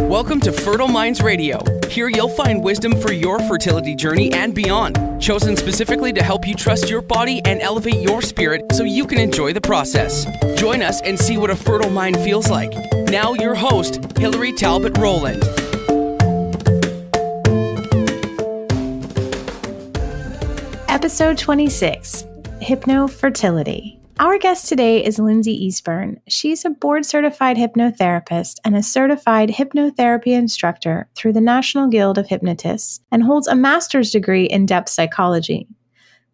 Welcome to Fertile Minds Radio. Here you'll find wisdom for your fertility journey and beyond, chosen specifically to help you trust your body and elevate your spirit so you can enjoy the process. Join us and see what a fertile mind feels like. Now your host, Hillary Talbott Rowland. Episode 26, HypnoFertility. Our guest today is Lynsi Eastburn. She's a board-certified hypnotherapist and a certified hypnotherapy instructor through the National Guild of Hypnotists and holds a master's degree in depth psychology.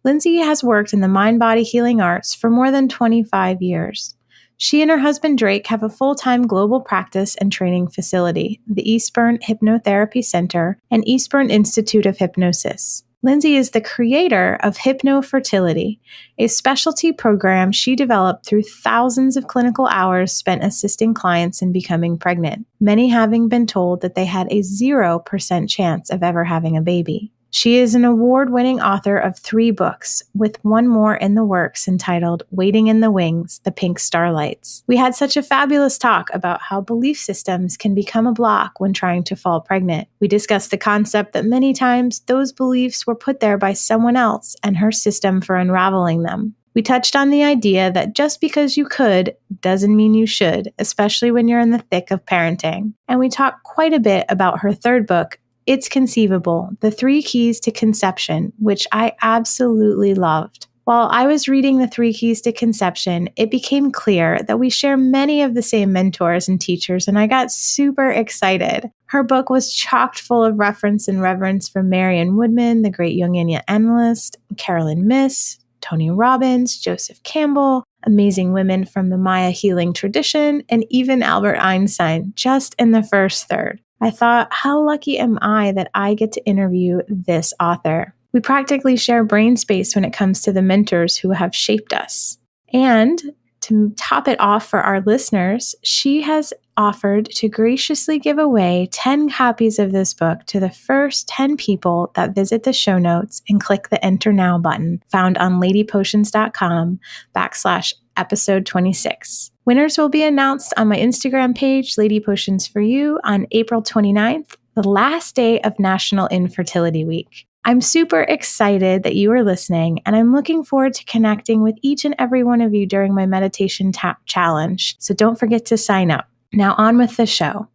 Lynsi has worked in the mind-body healing arts for more than 25 years. She and her husband Drake have a full-time global practice and training facility, the Eastburn Hypnotherapy Center and Eastburn Institute of Hypnosis. Lynsi is the creator of HypnoFertility, a specialty program she developed through thousands of clinical hours spent assisting clients in becoming pregnant, many having been told that they had a 0% chance of ever having a baby. She is an award-winning author of 3 books, with one more in the works entitled Waiting in the Wings, The Pink Starlights. We had such a fabulous talk about how belief systems can become a block when trying to fall pregnant. We discussed the concept that many times those beliefs were put there by someone else and her system for unraveling them. We touched on the idea that just because you could doesn't mean you should, especially when you're in the thick of parenting. And we talked quite a bit about her 3rd book, It's Conceivable, The 3 Keys to Conception, which I absolutely loved. While I was reading The 3 Keys to Conception, it became clear that we share many of the same mentors and teachers, and I got super excited. Her book was chock full of reference and reverence for Marion Woodman, the great Jungian analyst, Carolyn Myss, Tony Robbins, Joseph Campbell, amazing women from the Maya healing tradition, and even Albert Einstein, just in the first third. I thought, how lucky am I that I get to interview this author? We practically share brain space when it comes to the mentors who have shaped us. And to top it off for our listeners, she has offered to graciously give away 10 copies of this book to the first 10 people that visit the show notes and click the Enter Now button found on ladypotions.com/episode 26. Winners will be announced on my Instagram page, Lady Potions for You, on April 29th, the last day of National Infertility Week. I'm super excited that you are listening, and I'm looking forward to connecting with each and every one of you during my meditation challenge, so don't forget to sign up. Now on with the show.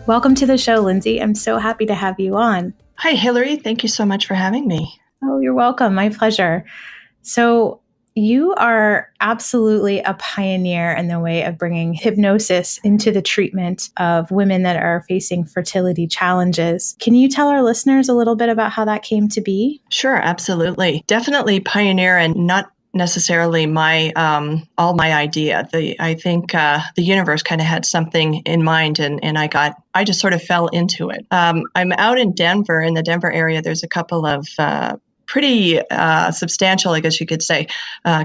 Welcome to the show, Lynsi. I'm so happy to have you on. Hi, Hillary. Thank you so much for having me. Oh, you're welcome. My pleasure. So you are absolutely a pioneer in the way of bringing hypnosis into the treatment of women that are facing fertility challenges. Can you tell our listeners a little bit about how that came to be? Sure, absolutely. Definitely pioneer and not necessarily my all my idea. I think the universe kind of had something in mind, and I just sort of fell into it. I'm out in Denver, in the Denver area. There's a couple of pretty substantial, I guess you could say,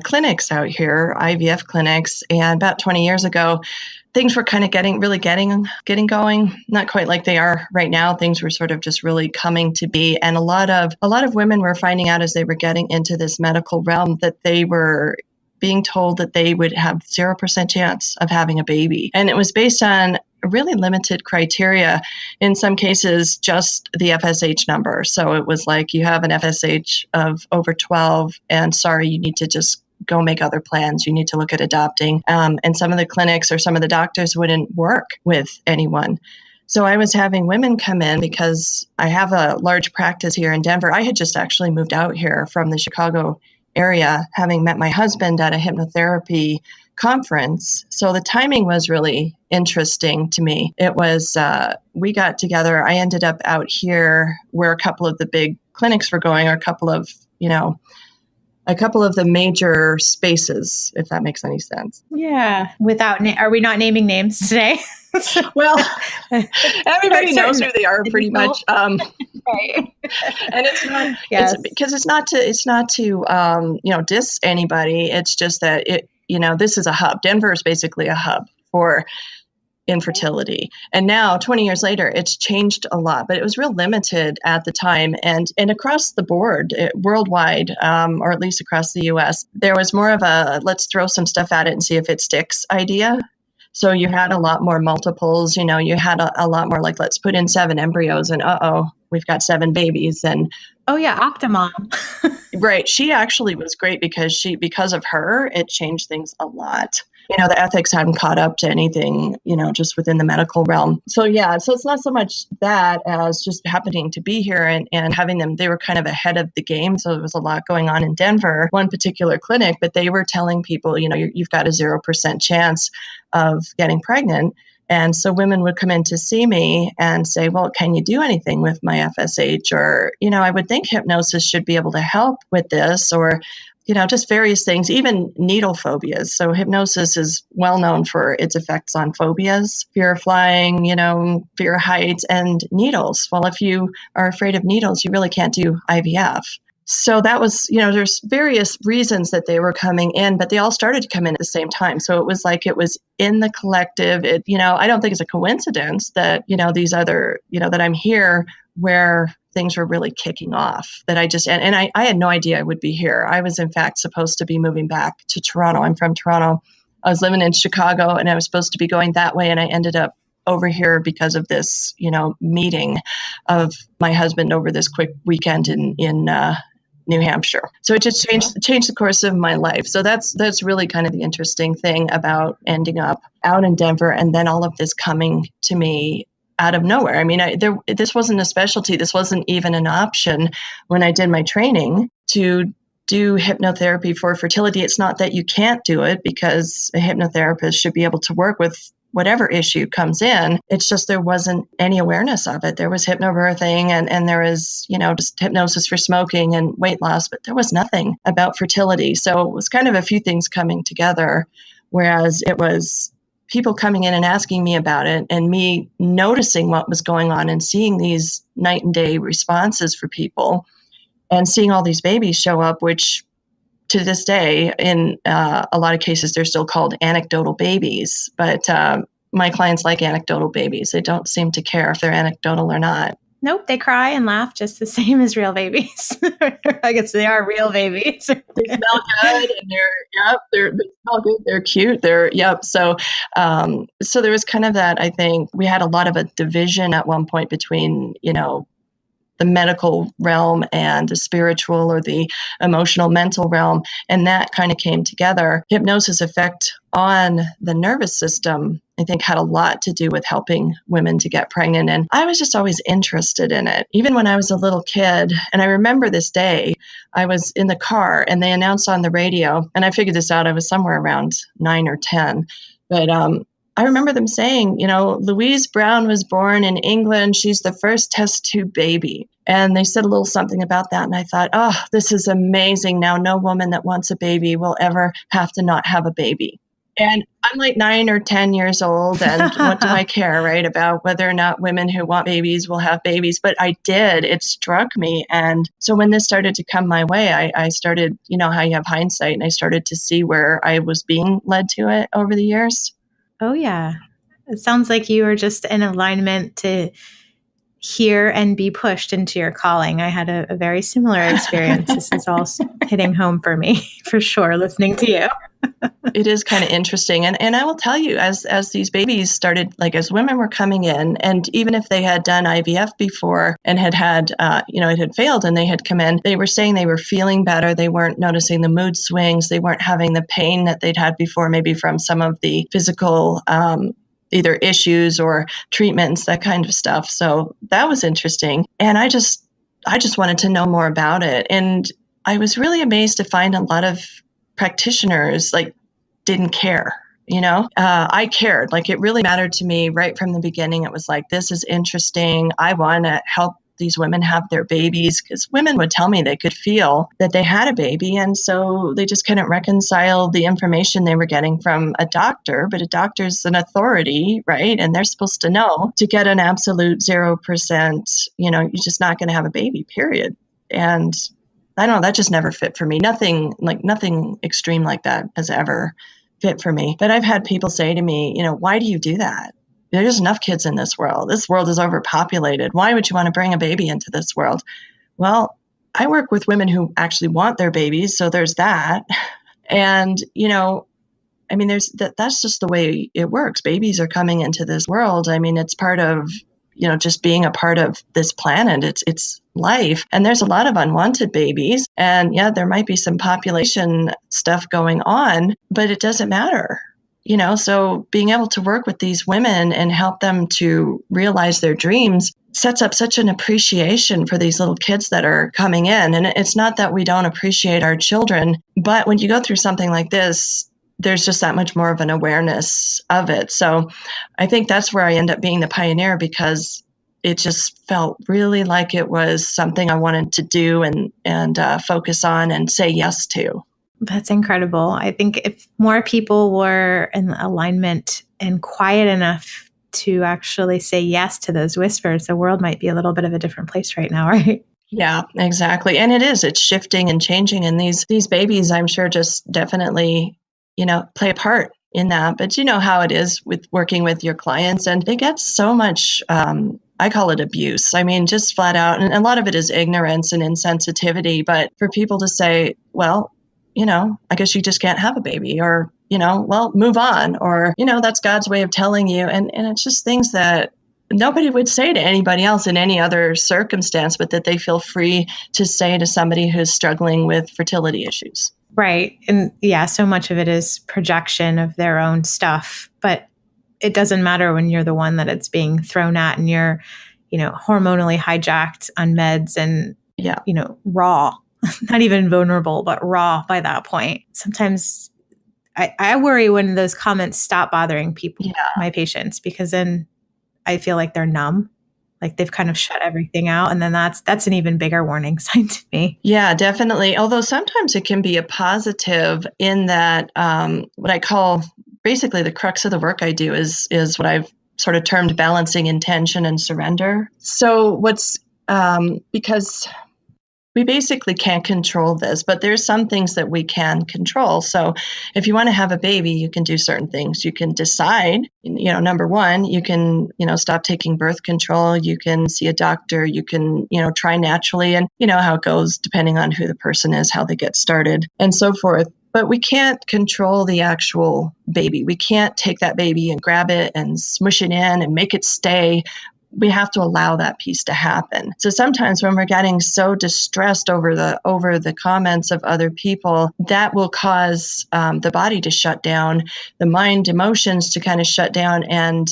clinics out here, IVF clinics. And about 20 years ago, things were kind of getting going. Not quite like they are right now. Things were sort of just really coming to be. And a lot of women were finding out as they were getting into this medical realm that they were being told that they would have 0% chance of having a baby. And it was based on really limited criteria, in some cases, just the FSH number. So it was like, you have an FSH of over 12, and sorry, you need to just go make other plans. You need to look at adopting. And some of the clinics or some of the doctors wouldn't work with anyone. So I was having women come in because I have a large practice here in Denver. I had just actually moved out here from the Chicago area, having met my husband at a hypnotherapy conference. So the timing was really interesting to me. It was, we got together. I ended up out here where a couple of the big clinics were going, or a couple of the major spaces, if that makes any sense. Yeah. Are we not naming names today? Well, everybody knows who they are pretty much. Right. And it's not, yes. It's not to diss anybody. It's just that this is a hub. Denver is basically a hub for infertility. And now 20 years later, it's changed a lot, but it was real limited at the time. And across the board, worldwide, or at least across the US, there was more of a, let's throw some stuff at it and see if it sticks idea. So you had a lot more multiples, you had a lot more like, let's put in 7 embryos and we've got 7 babies. And oh yeah, Octomom. right. She actually was great because of her, it changed things a lot. The ethics hadn't caught up to anything, just within the medical realm. So yeah, so it's not so much that as just happening to be here and having them, they were kind of ahead of the game. So there was a lot going on in Denver, one particular clinic, but they were telling people, you've got a 0% chance of getting pregnant. And so women would come in to see me and say, well, can you do anything with my FSH? Or, I would think hypnosis should be able to help with this, or, just various things, even needle phobias. So hypnosis is well known for its effects on phobias, fear of flying, fear of heights, and needles. Well, if you are afraid of needles, you really can't do IVF. So that was, there's various reasons that they were coming in, but they all started to come in at the same time. So it was like it was in the collective. I don't think it's a coincidence that, these other, that I'm here where things were really kicking off, that I had no idea I would be here. I was in fact supposed to be moving back to Toronto. I'm from Toronto. I was living in Chicago and I was supposed to be going that way. And I ended up over here because of this, meeting of my husband over this quick weekend in New Hampshire. So it just changed the course of my life. So that's really kind of the interesting thing about ending up out in Denver and then all of this coming to me out of nowhere. I mean, this wasn't a specialty. This wasn't even an option when I did my training to do hypnotherapy for fertility. It's not that you can't do it, because a hypnotherapist should be able to work with whatever issue comes in. It's just there wasn't any awareness of it. There was hypnobirthing and there was, just hypnosis for smoking and weight loss, but there was nothing about fertility. So it was kind of a few things coming together, whereas it was people coming in and asking me about it and me noticing what was going on and seeing these night and day responses for people and seeing all these babies show up, which to this day, in a lot of cases, they're still called anecdotal babies. But my clients like anecdotal babies. They don't seem to care if they're anecdotal or not. Nope, they cry and laugh just the same as real babies. I guess they are real babies. They smell good, and they smell good. They're cute. So there was kind of that. I think we had a lot of a division at one point between, the medical realm and the spiritual or the emotional mental realm. And that kind of came together. Hypnosis effect on the nervous system, I think, had a lot to do with helping women to get pregnant. And I was just always interested in it, even when I was a little kid. And I remember this day, I was in the car and they announced on the radio, and I figured this out, I was somewhere around 9 or 10. But I remember them saying, Louise Brown was born in England. She's the first test tube baby. And they said a little something about that. And I thought, oh, this is amazing. Now, no woman that wants a baby will ever have to not have a baby. And I'm like 9 or 10 years old. And what do I care, right, about whether or not women who want babies will have babies? But I did. It struck me. And so when this started to come my way, I started, how you have hindsight, and I started to see where I was being led to it over the years. Oh, yeah. It sounds like you were just in alignment to hear and be pushed into your calling. I had a very similar experience. This is all hitting home for me, for sure, listening to you. It is kind of interesting. And I will tell you, as these babies started, like as women were coming in, and even if they had done IVF before and had, it had failed and they had come in, they were saying they were feeling better. They weren't noticing the mood swings. They weren't having the pain that they'd had before, maybe from some of the physical either issues or treatments, that kind of stuff. So that was interesting. And I just wanted to know more about it. And I was really amazed to find a lot of practitioners didn't care. I cared. It really mattered to me right from the beginning. It was like, this is interesting. I want to help these women have their babies, because women would tell me they could feel that they had a baby. And so they just couldn't reconcile the information they were getting from a doctor, but a doctor's an authority, right? And they're supposed to know to get an absolute 0%, you're just not going to have a baby, period. And I don't know, that just never fit for me. Nothing extreme like that has ever fit for me. But I've had people say to me, why do you do that? There's enough kids in this world. This world is overpopulated. Why would you want to bring a baby into this world? Well, I work with women who actually want their babies, so there's that. And, I mean, that's just the way it works. Babies are coming into this world. I mean, it's part of, just being a part of this planet. It's life. And there's a lot of unwanted babies. And yeah, there might be some population stuff going on, but it doesn't matter. So being able to work with these women and help them to realize their dreams sets up such an appreciation for these little kids that are coming in. And it's not that we don't appreciate our children, but when you go through something like this, there's just that much more of an awareness of it. So I think that's where I end up being the pioneer, because it just felt really like it was something I wanted to do and focus on and say yes to. That's incredible. I think if more people were in alignment and quiet enough to actually say yes to those whispers, the world might be a little bit of a different place right now, right? Yeah, exactly. And it's shifting and changing. And these babies, I'm sure, just definitely, play a part in that. But you know how it is with working with your clients, and they get so much, I call it abuse. I mean, just flat out. And a lot of it is ignorance and insensitivity. But for people to say, well, I guess you just can't have a baby, or, well, move on, or, that's God's way of telling you. And it's just things that nobody would say to anybody else in any other circumstance, but that they feel free to say to somebody who's struggling with fertility issues. Right. And yeah, so much of it is projection of their own stuff, but it doesn't matter when you're the one that it's being thrown at and you're, hormonally hijacked on meds and, raw. Not even vulnerable, but raw by that point. Sometimes I worry when those comments stop bothering people, my patients, because then I feel like they're numb, like they've kind of shut everything out. And then that's an even bigger warning sign to me. Yeah, definitely. Although sometimes it can be a positive in that what I call basically the crux of the work I do is what I've sort of termed balancing intention and surrender. So because we basically can't control this, but there's some things that we can control. So if you want to have a baby, you can do certain things. You can decide, number one, you can, stop taking birth control. You can see a doctor. You can, try naturally, and how it goes depending on who the person is, how they get started, and so forth. But we can't control the actual baby. We can't take that baby and grab it and smush it in and make it stay. We have to allow that piece to happen. So sometimes when we're getting so distressed over the comments of other people, that will cause the body to shut down, the mind, emotions to kind of shut down, and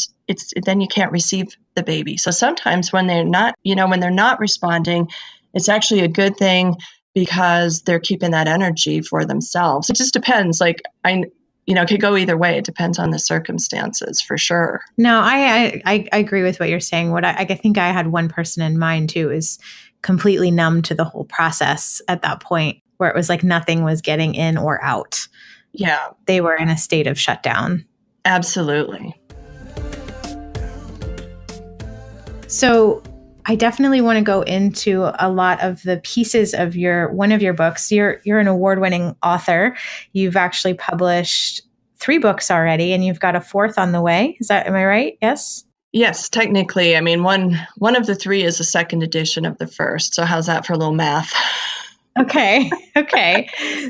then you can't receive the baby. So sometimes when they're not responding, it's actually a good thing because they're keeping that energy for themselves. It just depends. It could go either way. It depends on the circumstances, for sure. No, I agree with what you're saying. What I think I had one person in mind too is completely numb to the whole process at that point, where it was like nothing was getting in or out. Yeah. They were in a state of shutdown. Absolutely. So I definitely want to go into a lot of the pieces of one of your books. You're an award-winning author. You've actually published 3 books already, and you've got a 4th on the way. Am I right? Yes? Yes, technically. I mean, one of the 3 is a second edition of the first. So how's that for a little math? Okay.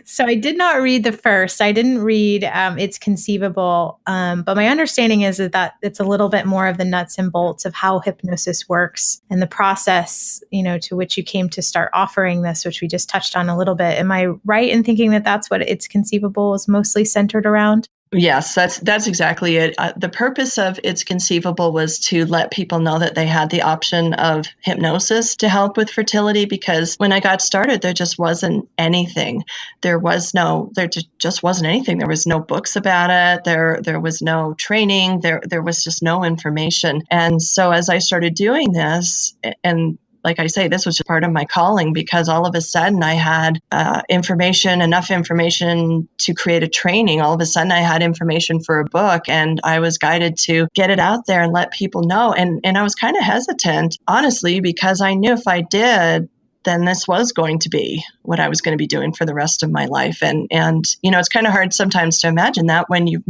So I did not read the first. I didn't read It's Conceivable. But my understanding is that it's a little bit more of the nuts and bolts of how hypnosis works and the process, to which you came to start offering this, which we just touched on a little bit. Am I right in thinking that that's what It's Conceivable is mostly centered around? Yes, that's exactly it. The purpose of It's Conceivable was to let people know that they had the option of hypnosis to help with fertility, because when I got started, there just wasn't anything. There just wasn't anything. There was no books about it. There was no training. There was just no information. And so as I started doing this, and like I say, this was just part of my calling, because all of a sudden I had enough information to create a training. All of a sudden I had information for a book, and I was guided to get it out there and let people know. And I was kind of hesitant, honestly, because I knew if I did, then this was going to be what I was going to be doing for the rest of my life. And it's kind of hard sometimes to imagine that when you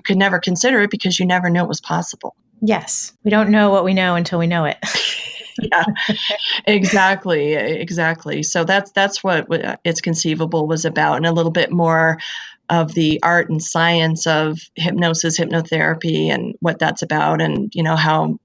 could never consider it, because you never knew it was possible. Yes. We don't know what we know until we know it. Yeah, exactly. So that's what It's Conceivable was about, and a little bit more of the art and science of hypnosis, hypnotherapy, and what that's about, and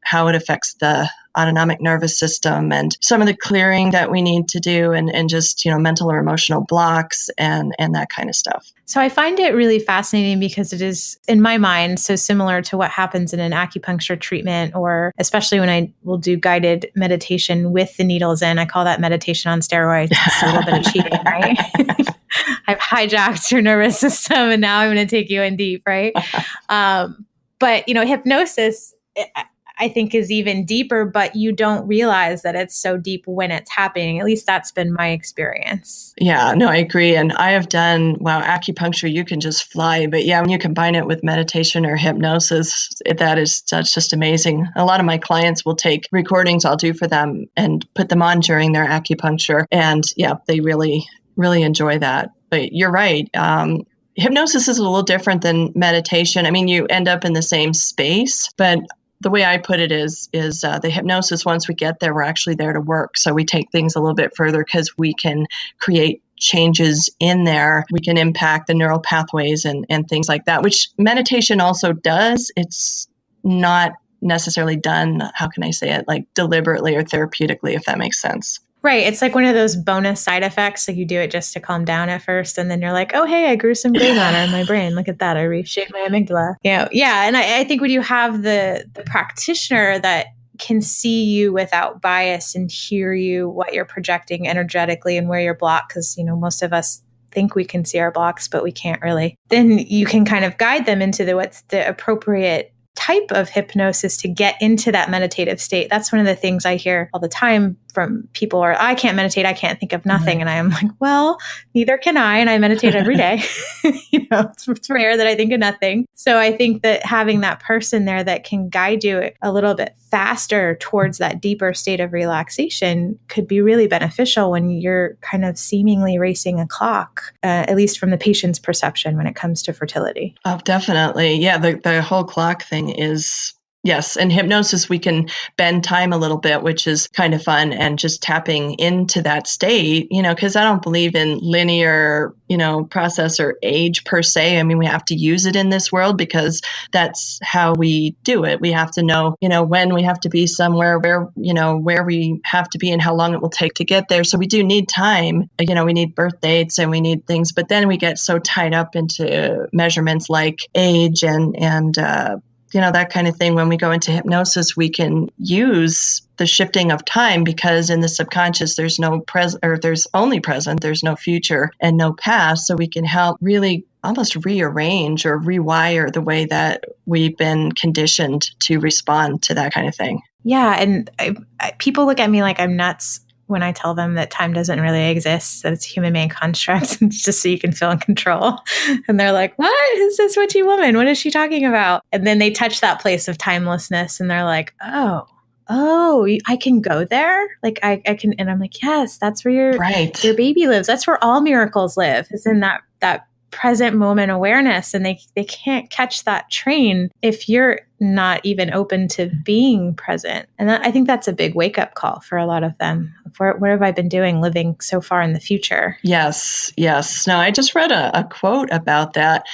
how it affects the autonomic nervous system, and some of the clearing that we need to do, and just mental or emotional blocks, and that kind of stuff. So I find it really fascinating because it is, in my mind, so similar to what happens in an acupuncture treatment, or especially when I will do guided meditation with the needles in. I call that meditation on steroids. It's a little bit of cheating, right? I've hijacked your nervous system and now I'm going to take you in deep, right? But hypnosis, I think, is even deeper, but you don't realize that it's so deep when it's happening. At least that's been my experience. Yeah, no, I agree. And I have done, acupuncture, you can just fly. But yeah, when you combine it with meditation or hypnosis, that's just amazing. A lot of my clients will take recordings I'll do for them and put them on during their acupuncture. And yeah, they really, really enjoy that. But you're right. Hypnosis is a little different than meditation. I mean, you end up in the same space, but the way I put it is the hypnosis, once we get there, we're actually there to work. So we take things a little bit further because we can create changes in there. We can impact the neural pathways and things like that, which meditation also does. It's not necessarily done, how can I say it, like deliberately or therapeutically, if that makes sense. Right. It's like one of those bonus side effects. Like you do it just to calm down at first. And then you're like, oh, hey, I grew some gray matter in my brain. Look at that. I reshaped my amygdala. Yeah. And I think when you have the practitioner that can see you without bias and hear you, what you're projecting energetically and where you're blocked, because, most of us think we can see our blocks, but we can't really, then you can kind of guide them into what's the appropriate type of hypnosis to get into that meditative state. That's one of the things I hear all the time from people, or I can't meditate, I can't think of nothing. And I am like, well, neither can I. And I meditate every day. It's rare that I think of nothing. So I think that having that person there that can guide you a little bit faster towards that deeper state of relaxation could be really beneficial when you're kind of seemingly racing a clock, at least from the patient's perception when it comes to fertility. Oh, definitely. Yeah, the whole clock thing is... Yes. And hypnosis, we can bend time a little bit, which is kind of fun, and just tapping into that state, because I don't believe in linear, process or age per se. I mean, we have to use it in this world because that's how we do it. We have to know, when we have to be somewhere, where we have to be and how long it will take to get there. So we do need time. We need birth dates and we need things, but then we get so tied up into measurements like age and that kind of thing. When we go into hypnosis, we can use the shifting of time, because in the subconscious, there's no present, or there's only present, there's no future and no past. So we can help really almost rearrange or rewire the way that we've been conditioned to respond to that kind of thing. Yeah. And people look at me like I'm nuts when I tell them that time doesn't really exist, that it's a human-made construct, it's just so you can feel in control. And they're like, what is this witchy woman? What is she talking about? And then they touch that place of timelessness and they're like, oh, I can go there? Like I can, and I'm like, yes, that's where your baby lives. That's where all miracles live, is in that present moment awareness. And they can't catch that train if you're not even open to being present. And I think that's a big wake-up call for a lot of them. What have I been doing living so far in the future? Yes. No, I just read a quote about that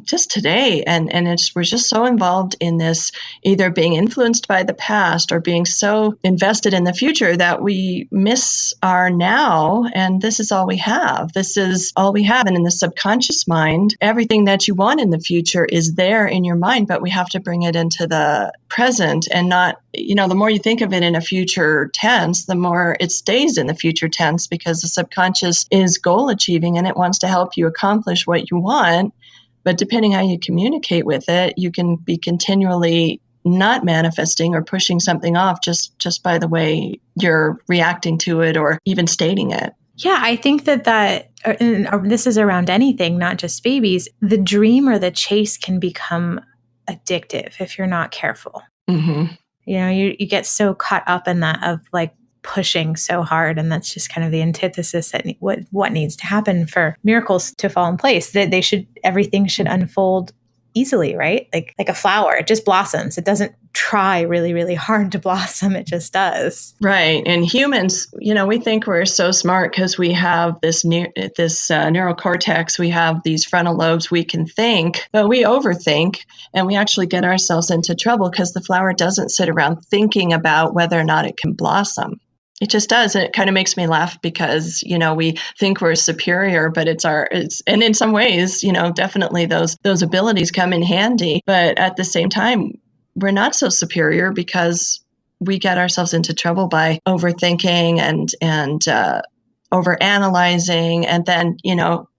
just today. And we're just so involved in this, either being influenced by the past or being so invested in the future that we miss our now. And this is all we have. This is all we have. And in the subconscious mind, everything that you want in the future is there in your mind, but we have to bring it into the present, and not, the more you think of it in a future tense, the more it stays in the future tense, because the subconscious is goal achieving and it wants to help you accomplish what you want. But depending how you communicate with it, you can be continually not manifesting or pushing something off just by the way you're reacting to it or even stating it. Yeah, I think that this is around anything, not just babies. The dream or the chase can become addictive if you're not careful. Mm-hmm. You get so caught up in that of like pushing so hard, and that's just kind of the antithesis that what needs to happen for miracles to fall in place. That everything should unfold easily, right? Like a flower, it just blossoms. It doesn't try really, really hard to blossom. It just does. Right. And humans, we think we're so smart because we have this neurocortex. We have these frontal lobes. We can think, but we overthink, and we actually get ourselves into trouble because the flower doesn't sit around thinking about whether or not it can blossom. It just does. And it kind of makes me laugh because, we think we're superior, but and in some ways, definitely those abilities come in handy. But at the same time, we're not so superior because we get ourselves into trouble by overthinking and overanalyzing. And then,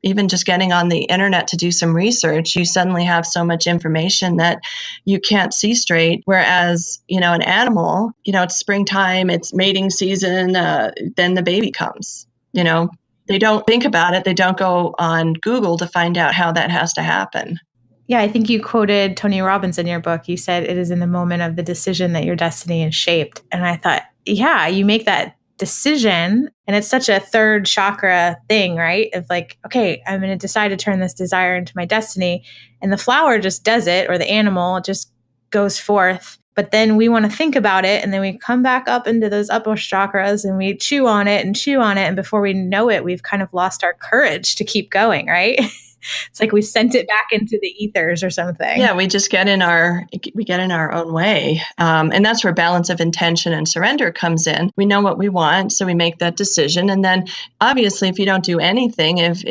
even just getting on the internet to do some research, you suddenly have so much information that you can't see straight. Whereas, an animal, it's springtime, it's mating season, then the baby comes, they don't think about it. They don't go on Google to find out how that has to happen. Yeah, I think you quoted Tony Robbins in your book. You said it is in the moment of the decision that your destiny is shaped. And I thought, yeah, you make that decision, and it's such a third chakra thing, right? Of like, okay, I'm going to decide to turn this desire into my destiny. And the flower just does it, or the animal just goes forth. But then we want to think about it, and then we come back up into those upper chakras and we chew on it. And before we know it, we've kind of lost our courage to keep going, right? It's like we sent it back into the ethers or something. Yeah, we just get in our own way. And that's where balance of intention and surrender comes in. We know what we want, so we make that decision. And then obviously, if you don't do anything, if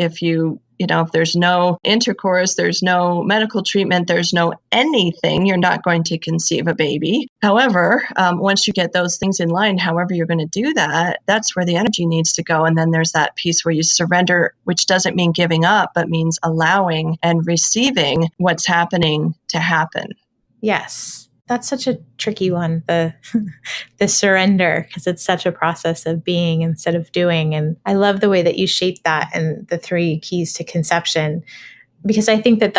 there's no intercourse, there's no medical treatment, there's no anything, you're not going to conceive a baby. However, once you get those things in line, however you're going to do that, that's where the energy needs to go. And then there's that piece where you surrender, which doesn't mean giving up, but means allowing and receiving what's happening to happen. Yes. That's such a tricky one, the surrender, because it's such a process of being instead of doing. And I love the way that you shape that and the 3 keys to conception, because I think that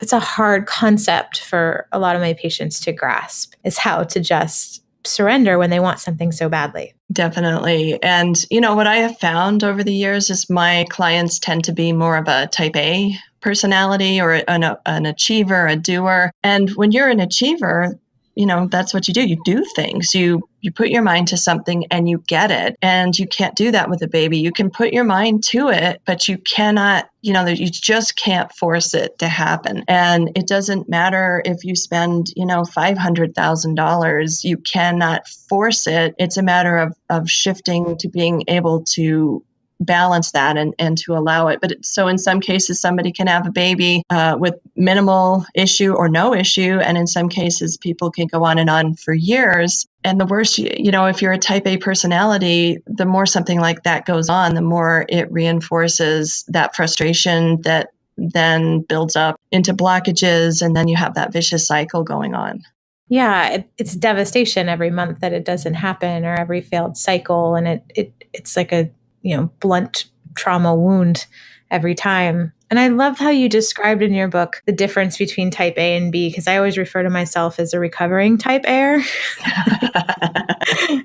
it's a hard concept for a lot of my patients to grasp, is how to just surrender when they want something so badly. Definitely. And, what I have found over the years is my clients tend to be more of a type A personality, or an achiever, a doer. And when you're an achiever, that's what you do. You do things. You put your mind to something and you get it. And you can't do that with a baby. You can put your mind to it, but you cannot, you just can't force it to happen. And it doesn't matter if you spend, $500,000, you cannot force it. It's a matter of shifting to being able to balance that and to allow it. But so in some cases, somebody can have a baby with minimal issue or no issue. And in some cases, people can go on and on for years. And the worse, if you're a type A personality, the more something like that goes on, the more it reinforces that frustration that then builds up into blockages. And then you have that vicious cycle going on. Yeah, it's devastation every month that it doesn't happen, or every failed cycle. And it's like a blunt trauma wound every time. And I love how you described in your book the difference between type A and B, because I always refer to myself as a recovering type A.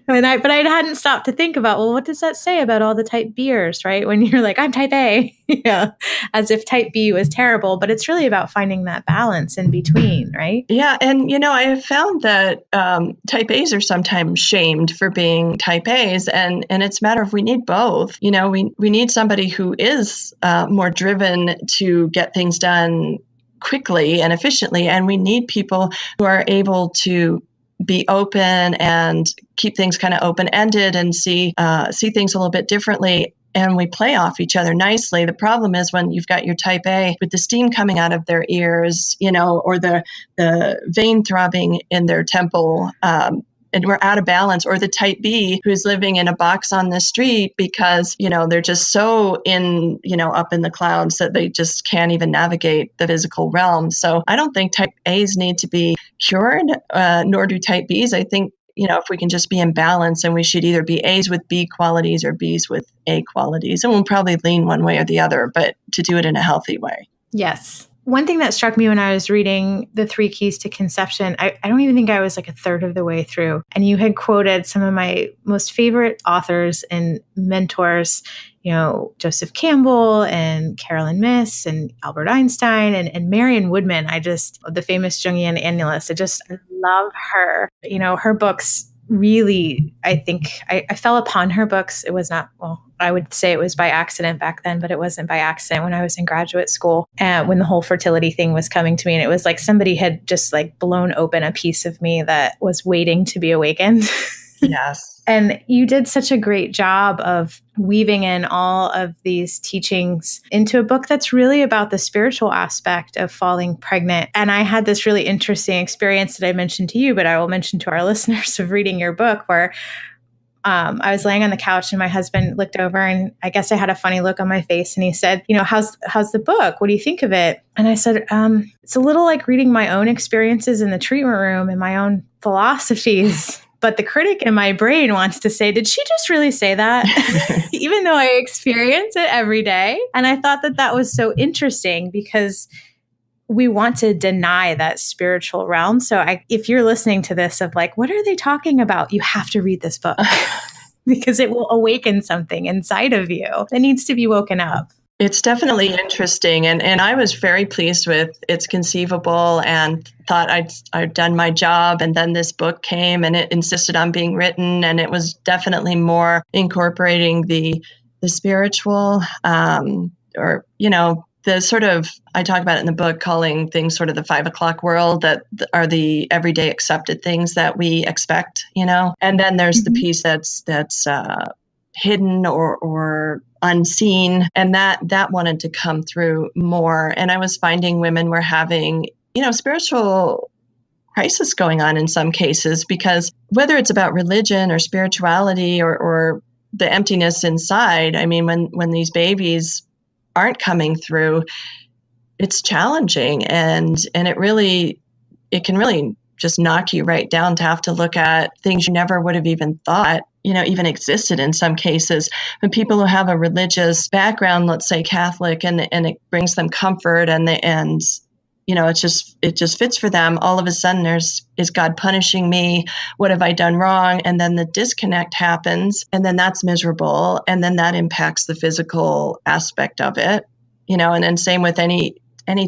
But I hadn't stopped to think about, well, what does that say about all the type B'ers, right? When you're like, I'm type A, as if type B was terrible, but it's really about finding that balance in between, right? Yeah. And, I have found that type A's are sometimes shamed for being type A's, and it's a matter of we need both. We need somebody who is more driven to get things done quickly and efficiently, and we need people who are able to be open and keep things kind of open-ended and see things a little bit differently. And we play off each other nicely. The problem is when you've got your type A with the steam coming out of their ears, or the vein throbbing in their temple, and we're out of balance, or the type B who's living in a box on the street because, they're just so up in the clouds that they just can't even navigate the physical realm. So I don't think type A's need to be cured, nor do type B's. I think, if we can just be in balance, and we should either be A's with B qualities or B's with A qualities. And we'll probably lean one way or the other, but to do it in a healthy way. Yes. One thing that struck me when I was reading the 3 keys to conception, I don't even think I was like a third of the way through. And you had quoted some of my most favorite authors and mentors, Joseph Campbell and Carolyn Myss and Albert Einstein and Marion Woodman. The famous Jungian analyst. I love her. Her books really, I think I fell upon her books. It was not, well, I would say it was by accident back then, but it wasn't by accident when I was in graduate school, when the whole fertility thing was coming to me. And it was like somebody had just like blown open a piece of me that was waiting to be awakened. Yes. And you did such a great job of weaving in all of these teachings into a book that's really about the spiritual aspect of falling pregnant. And I had this really interesting experience that I mentioned to you, but I will mention to our listeners, of reading your book, where I was laying on the couch and my husband looked over, and I guess I had a funny look on my face, and he said, how's the book? What do you think of it? And I said, it's a little like reading my own experiences in the treatment room and my own philosophies. But the critic in my brain wants to say, did she just really say that? Even though I experience it every day. And I thought that was so interesting, because we want to deny that spiritual realm. So if you're listening to this of like, what are they talking about? You have to read this book because it will awaken something inside of you that needs to be woken up. It's definitely interesting. And I was very pleased with It's Conceivable and thought I'd done my job. And then this book came and it insisted on being written. And it was definitely more incorporating the spiritual, the sort of, I talk about it in the book, calling things sort of the 5 o'clock world, that are the everyday accepted things that we expect, And then there's the piece that's hidden or unseen, and that wanted to come through more. And I was finding women were having, spiritual crisis going on in some cases, because whether it's about religion or spirituality or the emptiness inside, I mean, when these babies aren't coming through, it's challenging, and it can really just knock you right down to have to look at things you never would have even thought, even existed in some cases. When people who have a religious background, let's say Catholic, and it brings them comfort and it just fits for them. All of a sudden is God punishing me? What have I done wrong? And then the disconnect happens, and then that's miserable. And then that impacts the physical aspect of it, and then same with any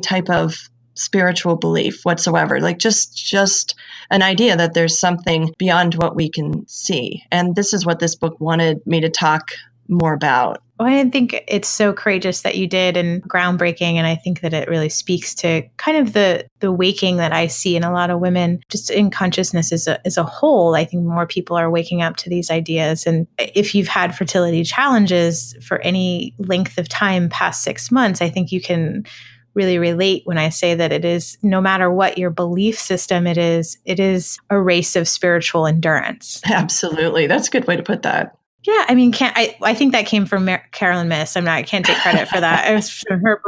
type of spiritual belief whatsoever, like just an idea that there's something beyond what we can see. And this is what this book wanted me to talk more about. Well, I think it's so courageous that you did, and groundbreaking. And I think that it really speaks to kind of the waking that I see in a lot of women, just in consciousness as a whole. I think more people are waking up to these ideas. And if you've had fertility challenges for any length of time past 6 months, I think you can really relate when I say that it is, no matter what your belief system it is a race of spiritual endurance. Absolutely. That's a good way to put that. Yeah. I mean, I think that came from Carolyn Myss. I can't take credit for that. I was from her,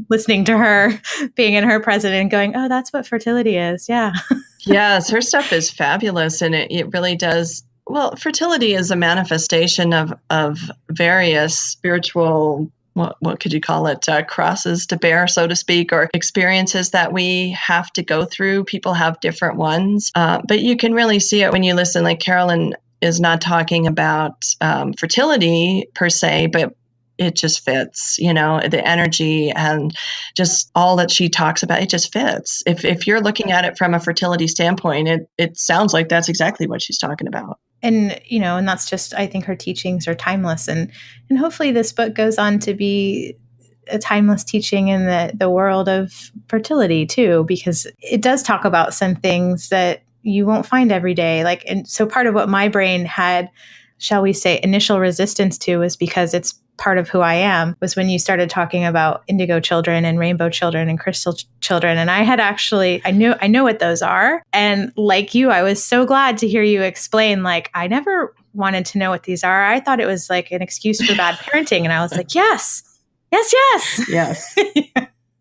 listening to her, being in her presence and going, oh, that's what fertility is. Yeah. Yes. Her stuff is fabulous. And it really does. Well, fertility is a manifestation of various spiritual, what could you call it, crosses to bear, so to speak, or experiences that we have to go through. People have different ones, but you can really see it when you listen. Like Carolyn is not talking about fertility per se, but it just fits, the energy and just all that she talks about, it just fits. If you're looking at it from a fertility standpoint, it sounds like that's exactly what she's talking about. And, and that's just, I think her teachings are timeless. And hopefully this book goes on to be a timeless teaching in the world of fertility too, because it does talk about some things that you won't find every day. And so part of what my brain had, shall we say, initial resistance to, was because it's part of who I am, was when you started talking about indigo children and rainbow children and crystal children. And I had actually, I know what those are. And like you, I was so glad to hear you explain, I never wanted to know what these are. I thought it was like an excuse for bad parenting. And I was like, yes. Yes.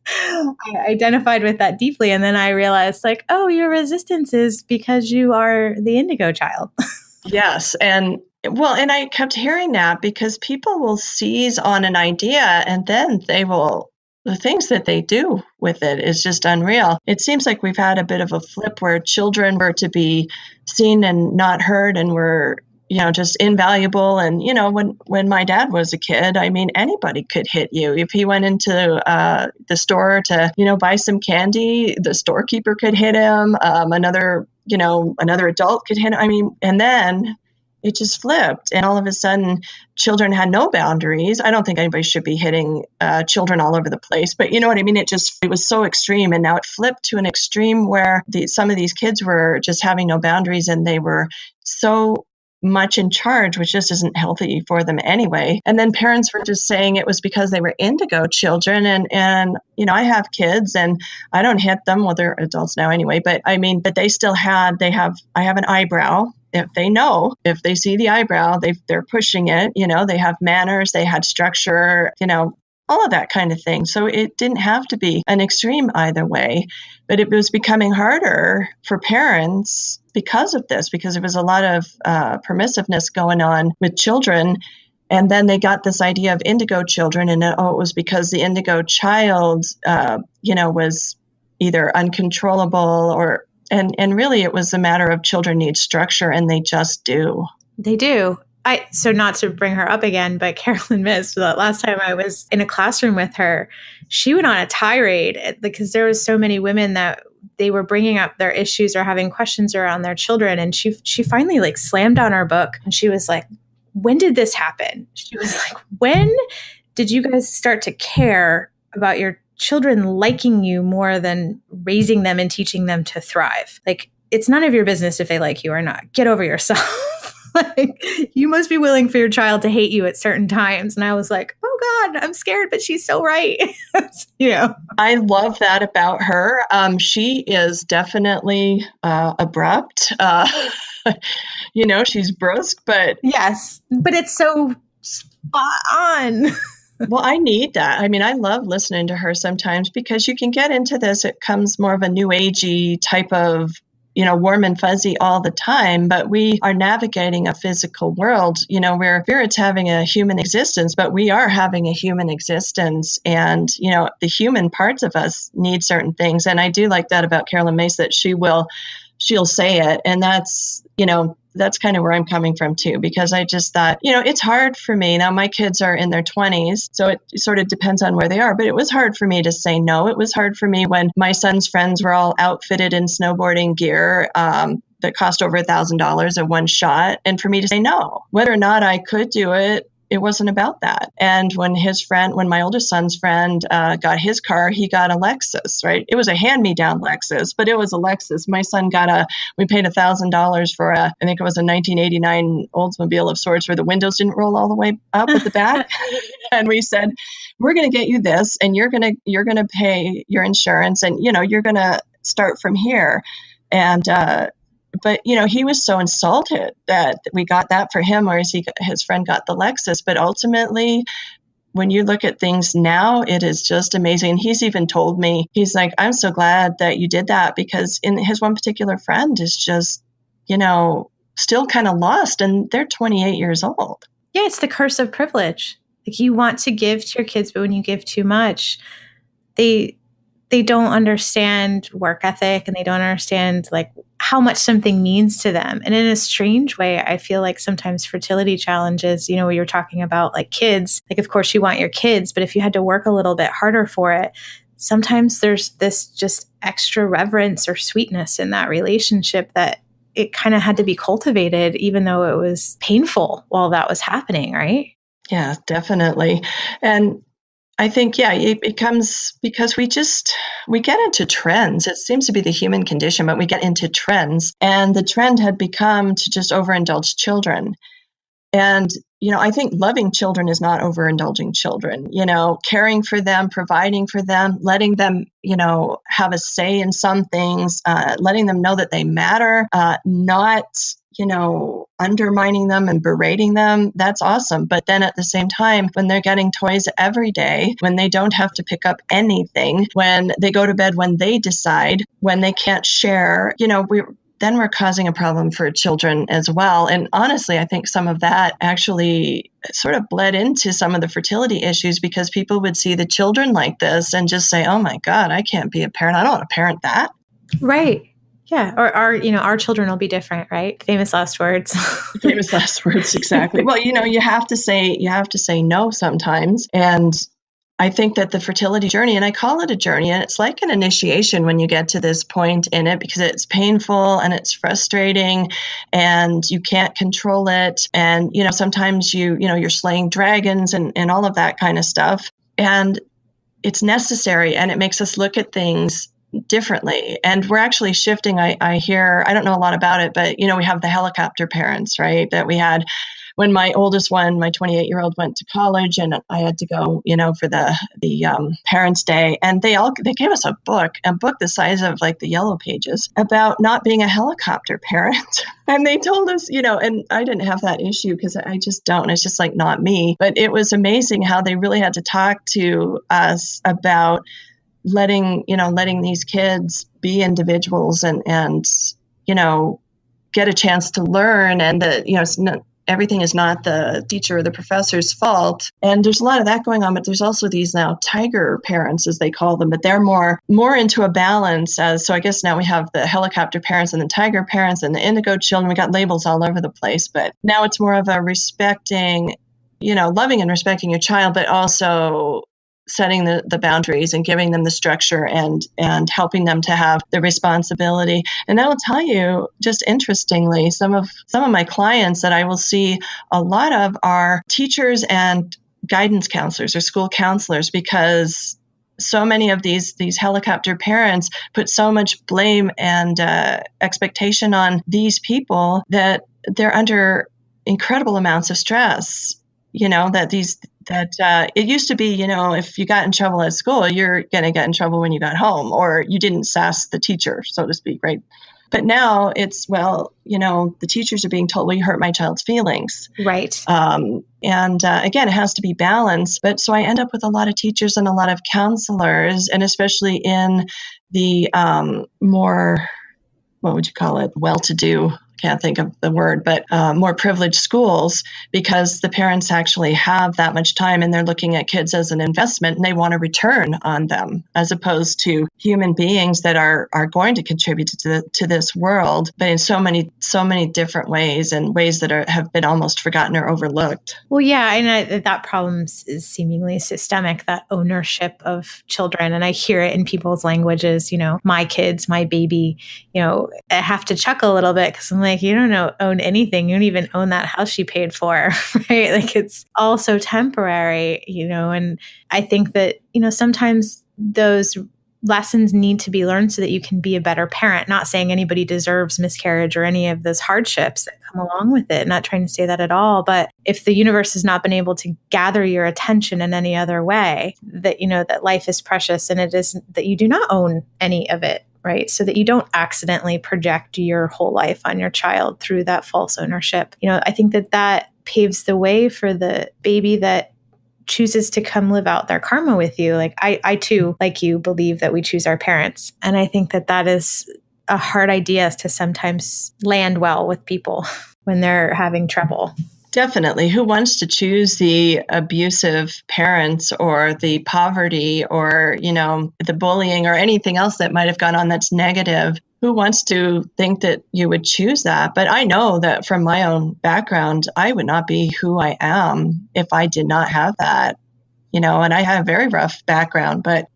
I identified with that deeply. And then I realized oh, your resistance is because you are the indigo child. Yes. And I kept hearing that because people will seize on an idea and then the things that they do with it is just unreal. It seems like we've had a bit of a flip where children were to be seen and not heard, and we're just invaluable. And, when my dad was a kid, I mean, anybody could hit you. If he went into the store to, buy some candy, the storekeeper could hit him. Another adult could hit him. I mean, and then it just flipped. And all of a sudden, children had no boundaries. I don't think anybody should be hitting children all over the place. But you know what I mean? It was so extreme. And now it flipped to an extreme where some of these kids were just having no boundaries, and they were so much in charge, which just isn't healthy for them anyway. And then parents were just saying it was because they were indigo children. And I have kids and I don't hit them. Well, they're adults now anyway, but I mean, but they still I have an eyebrow. If they see the eyebrow, they're pushing it, they have manners, they had structure, all of that kind of thing. So it didn't have to be an extreme either way, but it was becoming harder for parents because of this, because there was a lot of permissiveness going on with children. And then they got this idea of indigo children, and it was because the indigo child, was either uncontrollable and really it was a matter of children need structure, and they just do. They do. So not to bring her up again, but Carolyn missed that last time I was in a classroom with her, she went on a tirade because there was so many women that they were bringing up their issues or having questions around their children. And she finally slammed down our book, and she was like, when did this happen? She was like, when did you guys start to care about your children liking you more than raising them and teaching them to thrive? It's none of your business if they like you or not. Get over yourself. You must be willing for your child to hate you at certain times. And I was like, oh God, I'm scared, but she's so right. I love that about her. She is definitely abrupt. She's brusque, but yes, but it's so spot on. Well, I need that. I mean, I love listening to her sometimes because you can get into this. It comes more of a new agey type of warm and fuzzy all the time, but we are navigating a physical world, where spirits having a human existence, but we are having a human existence. And, the human parts of us need certain things. And I do like that about Carolyn Mace, that she'll say it. And that's kind of where I'm coming from too, because I just thought, it's hard for me. Now my kids are in their 20s, so it sort of depends on where they are, but it was hard for me to say no. It was hard for me when my son's friends were all outfitted in snowboarding gear that cost over $1,000 at one shot. And for me to say no, whether or not I could do it, it wasn't about that. And when my oldest son's friend got his car, he got a Lexus, right? It was a hand-me-down Lexus, but it was a Lexus. My son we paid $1,000 for I think it was a 1989 Oldsmobile of sorts, where the windows didn't roll all the way up at the back. And we said, we're going to get you this, and you're going to pay your insurance, and, you're going to start from here. And, but, he was so insulted that we got that for him, whereas his friend got the Lexus. But ultimately, when you look at things now, it is just amazing. And he's even told me, he's like, I'm so glad that you did that, because his one particular friend is just, still kind of lost, and they're 28 years old. Yeah, it's the curse of privilege. You want to give to your kids, but when you give too much, they don't understand work ethic, and they don't understand how much something means to them. And in a strange way, I feel like sometimes fertility challenges, we were talking about kids, of course you want your kids, but if you had to work a little bit harder for it, sometimes there's this just extra reverence or sweetness in that relationship that it kind of had to be cultivated, even though it was painful while that was happening, right? Yeah, definitely. And I think, it becomes because we get into trends. It seems to be the human condition, but we get into trends. And the trend had become to just overindulge children. And, I think loving children is not overindulging children, caring for them, providing for them, letting them, have a say in some things, letting them know that they matter, not undermining them and berating them. That's awesome. But then at the same time, when they're getting toys every day, when they don't have to pick up anything, when they go to bed when they decide, when they can't share, we're causing a problem for children as well. And honestly, I think some of that actually sort of bled into some of the fertility issues, because people would see the children like this and just say, oh my God, I can't be a parent. I don't want to parent that. Right. Yeah. Or our children will be different, right? Famous last words. Famous last words. Exactly. Well, you have to say no sometimes. And I think that the fertility journey, and I call it a journey, and it's like an initiation when you get to this point in it, because it's painful and it's frustrating and you can't control it. And, sometimes you're slaying dragons and all of that kind of stuff. And it's necessary, and it makes us look at things differently. And we're actually shifting. I don't know a lot about it, but, we have the helicopter parents, right? That we had when my oldest one, my 28-year-old, went to college, and I had to go, for the Parents' Day, and they gave us a book the size of like the Yellow Pages about not being a helicopter parent. And they told us, and I didn't have that issue because I just don't. It's just like not me. But it was amazing how they really had to talk to us about letting these kids be individuals and get a chance to learn, and that everything is not the teacher or the professor's fault. And there's a lot of that going on, but there's also these now tiger parents, as they call them, but they're more into a balance. So I guess now we have the helicopter parents and the tiger parents and the Indigo Children. We got labels all over the place, but now it's more of a respecting, loving and respecting your child, but also setting the boundaries and giving them the structure and helping them to have the responsibility. And I will tell you, just interestingly, some of my clients that I will see a lot of are teachers and guidance counselors or school counselors, because so many of these helicopter parents put so much blame and expectation on these people that they're under incredible amounts of stress. It used to be, if you got in trouble at school, you're going to get in trouble when you got home, or you didn't sass the teacher, so to speak, right? But now it's, the teachers are being told, well, you hurt my child's feelings. Right. Again, it has to be balanced. But so I end up with a lot of teachers and a lot of counselors, and especially in the more, what would you call it, well-to-do, can't think of the word, but more privileged schools, because the parents actually have that much time and they're looking at kids as an investment and they want a return on them, as opposed to human beings that are going to contribute to this world, but in so many different ways, and ways that have been almost forgotten or overlooked. Well, yeah, and that problem is seemingly systemic, that ownership of children. And I hear it in people's languages, my kids, my baby, I have to chuckle a little bit because I'm like, you don't own anything. You don't even own that house she paid for, right? Like, it's all so temporary, and I think that, sometimes those lessons need to be learned so that you can be a better parent. Not saying anybody deserves miscarriage or any of those hardships that come along with it. Not trying to say that at all. But if the universe has not been able to gather your attention in any other way, that, that life is precious and it is that you do not own any of it. Right. So that you don't accidentally project your whole life on your child through that false ownership. I think that paves the way for the baby that chooses to come live out their karma with you. Like I too, like you, believe that we choose our parents. And I think that is a hard idea to sometimes land well with people when they're having trouble. Definitely. Who wants to choose the abusive parents or the poverty or, the bullying or anything else that might have gone on that's negative? Who wants to think that you would choose that? But I know that from my own background, I would not be who I am if I did not have that, and I have a very rough background, but,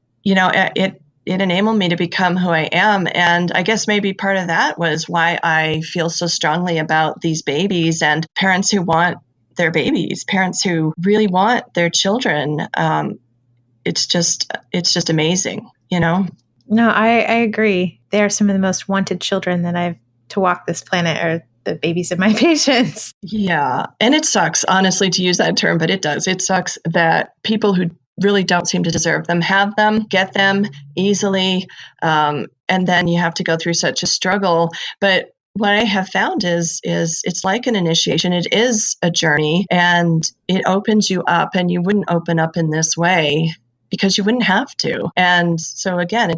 it enabled me to become who I am. And I guess maybe part of that was why I feel so strongly about these babies and parents who want their babies, parents who really want their children. It's just amazing, No, I agree. They are some of the most wanted children that I've to walk this planet, are the babies of my patients. Yeah. And it sucks, honestly, to use that term, but it does. It sucks that people who really don't seem to deserve them have them, get them easily, and then you have to go through such a struggle. But what I have found is it's like an initiation. It is a journey, and it opens you up, and you wouldn't open up in this way because you wouldn't have to. And so again,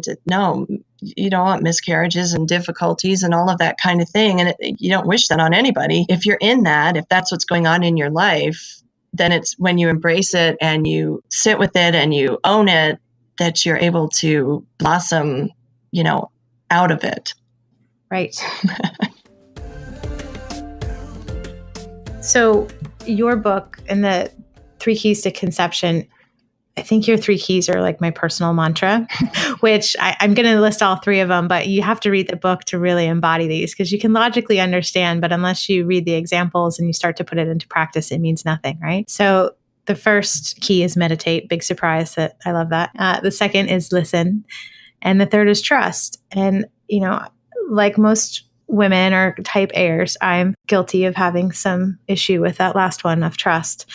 you don't want miscarriages and difficulties and all of that kind of thing. And you don't wish that on anybody. If you're in that, if that's what's going on in your life, then it's when you embrace it and you sit with it and you own it that you're able to blossom, out of it. Right. So your book and the 3 Keys to Conception, I think your 3 keys are like my personal mantra, which I'm going to list all 3 of them, but you have to read the book to really embody these, because you can logically understand, but unless you read the examples and you start to put it into practice, it means nothing, right? So the first key is meditate. Big surprise that I love that. The second is listen. And the third is trust. And, like most women or type A's, I'm guilty of having some issue with that last one of trust.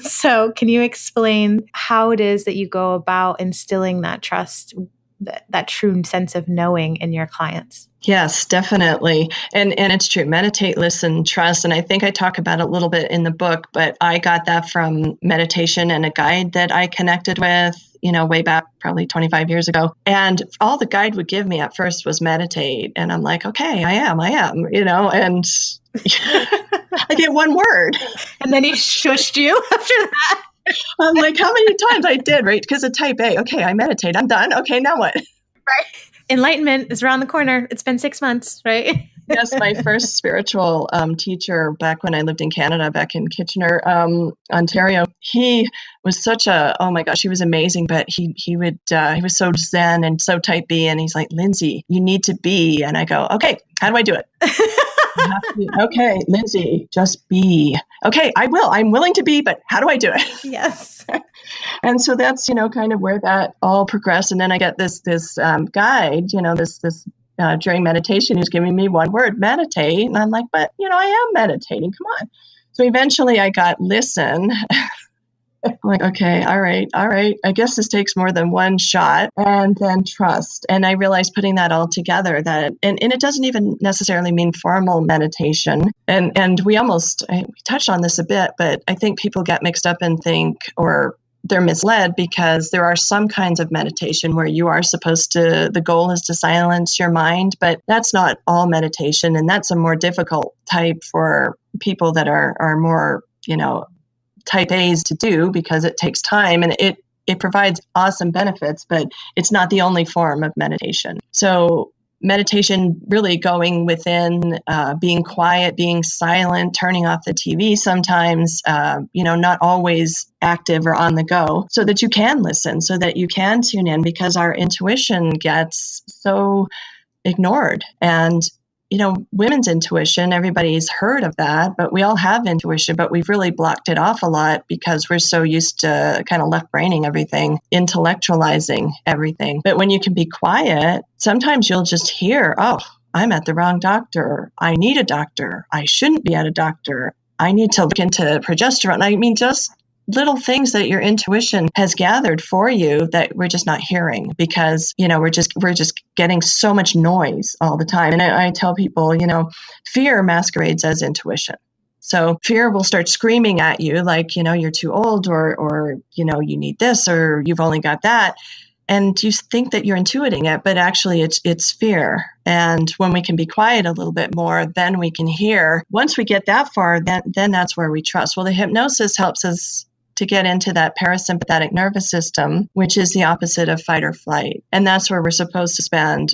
So can you explain how it is that you go about instilling that trust, that true sense of knowing in your clients? Yes, definitely. And it's true. Meditate, listen, trust. And I think I talk about it a little bit in the book, but I got that from meditation and a guide that I connected with, way back probably 25 years ago. And all the guide would give me at first was meditate. And I'm like, okay, I am, and I get one word. And then he shushed you after that. I'm like, how many times I did, right? Because of type A. Okay, I meditate. I'm done. Okay, now what? Right. Enlightenment is around the corner. It's been 6 months, right? Yes, my first spiritual teacher back when I lived in Canada, back in Kitchener, Ontario, he was oh my gosh, he was amazing, but he was so zen and so type B, and he's like, Lynsi, you need to be. And I go, okay, how do I do it? Okay, Lynsi, just be. Okay, I will. I'm willing to be, but how do I do it? Yes. And so that's, kind of where that all progressed. And then I got this guide, during meditation, who's giving me one word, meditate. And I'm like, but, I am meditating. Come on. So eventually I got listen. I'm like, okay, all right. I guess this takes more than one shot. And then trust. And I realized putting that all together and it doesn't even necessarily mean formal meditation. And we touched on this a bit, but I think people get mixed up and think, or they're misled, because there are some kinds of meditation where you are the goal is to silence your mind, but that's not all meditation. And that's a more difficult type for people that are more, type A's to do, because it takes time and it provides awesome benefits, but it's not the only form of meditation. So meditation really going within, being quiet, being silent, turning off the TV sometimes, not always active or on the go, so that you can listen, so that you can tune in, because our intuition gets so ignored. And women's intuition, everybody's heard of that, but we all have intuition, but we've really blocked it off a lot because we're so used to kind of left braining everything, intellectualizing everything. But when you can be quiet, sometimes you'll just hear, oh, I'm at the wrong doctor. I need a doctor. I shouldn't be at a doctor. I need to look into progesterone. I mean, just little things that your intuition has gathered for you that we're just not hearing, because, we're just getting so much noise all the time. And I tell people, fear masquerades as intuition. So fear will start screaming at you like, you're too old, or, you need this, or you've only got that. And you think that you're intuiting it, but actually it's fear. And when we can be quiet a little bit more, then we can hear. Once we get that far, then that's where we trust. Well, the hypnosis helps us to get into that parasympathetic nervous system, which is the opposite of fight or flight. And that's where we're supposed to spend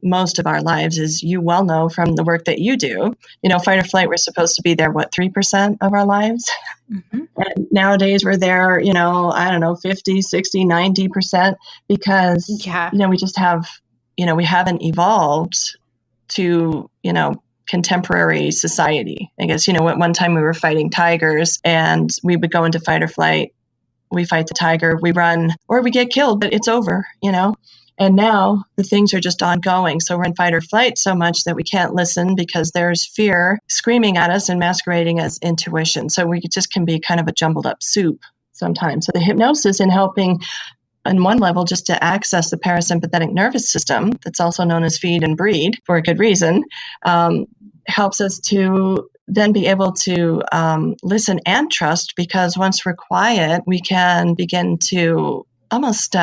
most of our lives, as you well know from the work that you do. Fight or flight, we're supposed to be there, 3% of our lives? Mm-hmm. And nowadays we're there, 50, 60, 90%, because, we just have, we haven't evolved to, contemporary society. I guess, at one time we were fighting tigers, and we would go into fight or flight. We fight the tiger, we run, or we get killed, but it's over, And now the things are just ongoing. So we're in fight or flight so much that we can't listen, because there's fear screaming at us and masquerading as intuition. So we just can be kind of a jumbled up soup sometimes. So the hypnosis, in helping on one level just to access the parasympathetic nervous system, that's also known as feed and breed for a good reason, helps us to then be able to listen and trust, because once we're quiet, we can begin to almost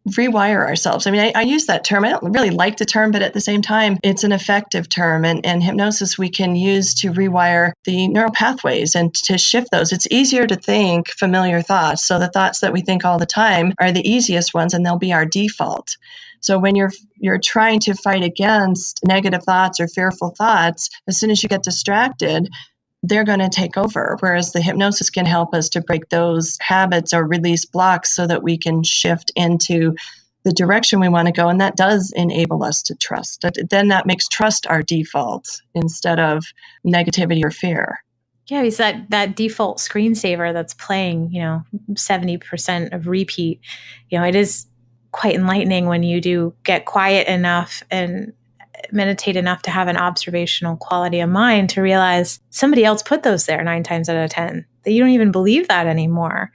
rewire ourselves. I mean, I use that term. I don't really like the term, but at the same time, it's an effective term. And hypnosis we can use to rewire the neural pathways and to shift those. It's easier to think familiar thoughts. So the thoughts that we think all the time are the easiest ones, and they'll be our default. So when you're trying to fight against negative thoughts or fearful thoughts, as soon as you get distracted, they're going to take over. Whereas the hypnosis can help us to break those habits or release blocks so that we can shift into the direction we want to go. And that does enable us to trust. Then that makes trust our default instead of negativity or fear. Yeah, it's that default screensaver that's playing, 70% of repeat. It is quite enlightening when you do get quiet enough and meditate enough to have an observational quality of mind to realize somebody else put those there 9 times out of 10, that you don't even believe that anymore.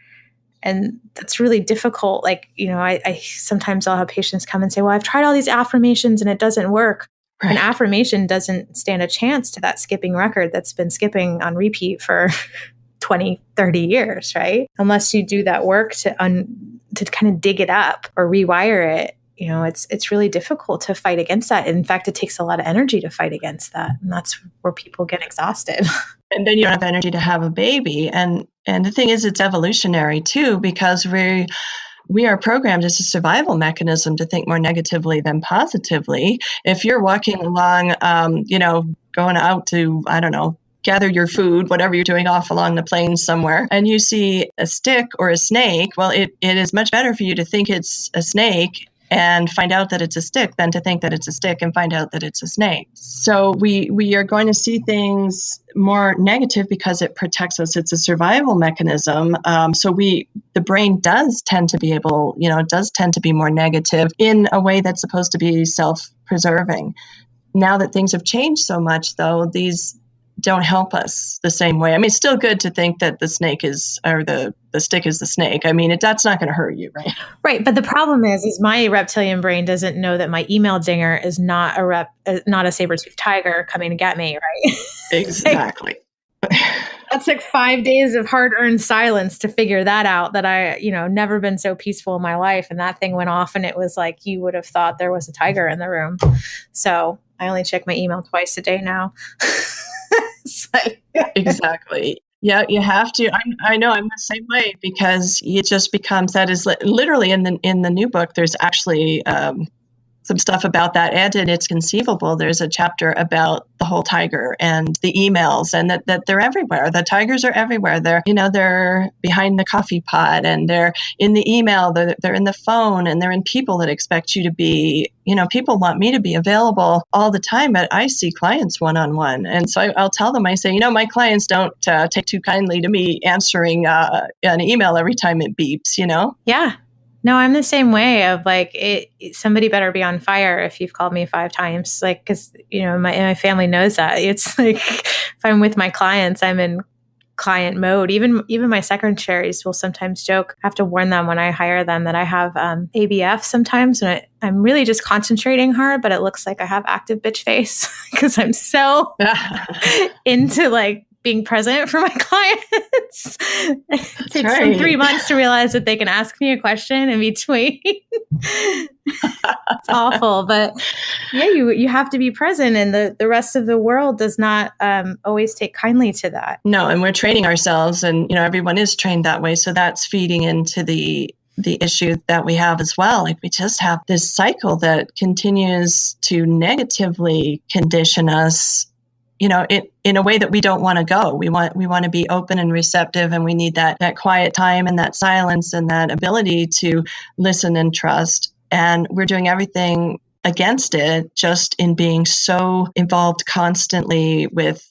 And that's really difficult. I sometimes I'll have patients come and say, well, I've tried all these affirmations and it doesn't work. Right. An affirmation doesn't stand a chance to that skipping record that's been skipping on repeat for 20, 30 years, right? Unless you do that work to kind of dig it up or rewire it, it's really difficult to fight against that. In fact, it takes a lot of energy to fight against that. And that's where people get exhausted. And then you don't have energy to have a baby. And the thing is, it's evolutionary too, because we are programmed as a survival mechanism to think more negatively than positively. If you're walking along, going out to, I don't know, gather your food, whatever you're doing off along the plains somewhere, and you see a stick or a snake, well, it is much better for you to think it's a snake and find out that it's a stick than to think that it's a stick and find out that it's a snake. So we are going to see things more negative because it protects us. It's a survival mechanism. So the brain does tend to be more negative in a way that's supposed to be self-preserving. Now that things have changed so much, though, these don't help us the same way. I mean, it's still good to think that the snake the stick is the snake. I mean, that's not going to hurt you, right? Right. But the problem is my reptilian brain doesn't know that my email dinger is not a saber-toothed tiger coming to get me, right? Exactly. That took 5 days of hard-earned silence to figure that out, that I, never been so peaceful in my life. And that thing went off and it was like, you would have thought there was a tiger in the room. So I only check my email twice a day now. Exactly. Yeah, you have to. I know I'm the same way, because it just becomes, that is literally in the new book, there's actually some stuff about that. And in It's Conceivable, there's a chapter about the whole tiger and the emails, and that they're everywhere. The tigers are everywhere. They're behind the coffee pot, and they're in the email, they're in the phone, and they're in people that expect you to be, people want me to be available all the time, but I see clients one-on-one. And so I'll tell them, I say, my clients don't take too kindly to me answering an email every time it beeps, Yeah. No, I'm the same way of somebody better be on fire if you've called me 5 times, because, my family knows that. It's like, if I'm with my clients, I'm in client mode. Even my secretaries will sometimes joke. I have to warn them when I hire them that I have ABF sometimes, and I'm really just concentrating hard, but it looks like I have active bitch face because I'm so into being present for my clients. It takes them 3 months to realize that they can ask me a question in between. It's awful, but yeah, you have to be present, and the rest of the world does not always take kindly to that. No, and we're training ourselves, and everyone is trained that way, so that's feeding into the issue that we have as well. We just have this cycle that continues to negatively condition us, in a way that we don't want to go. We want to be open and receptive, and we need that quiet time and that silence and that ability to listen and trust. And we're doing everything against it, just in being so involved constantly with,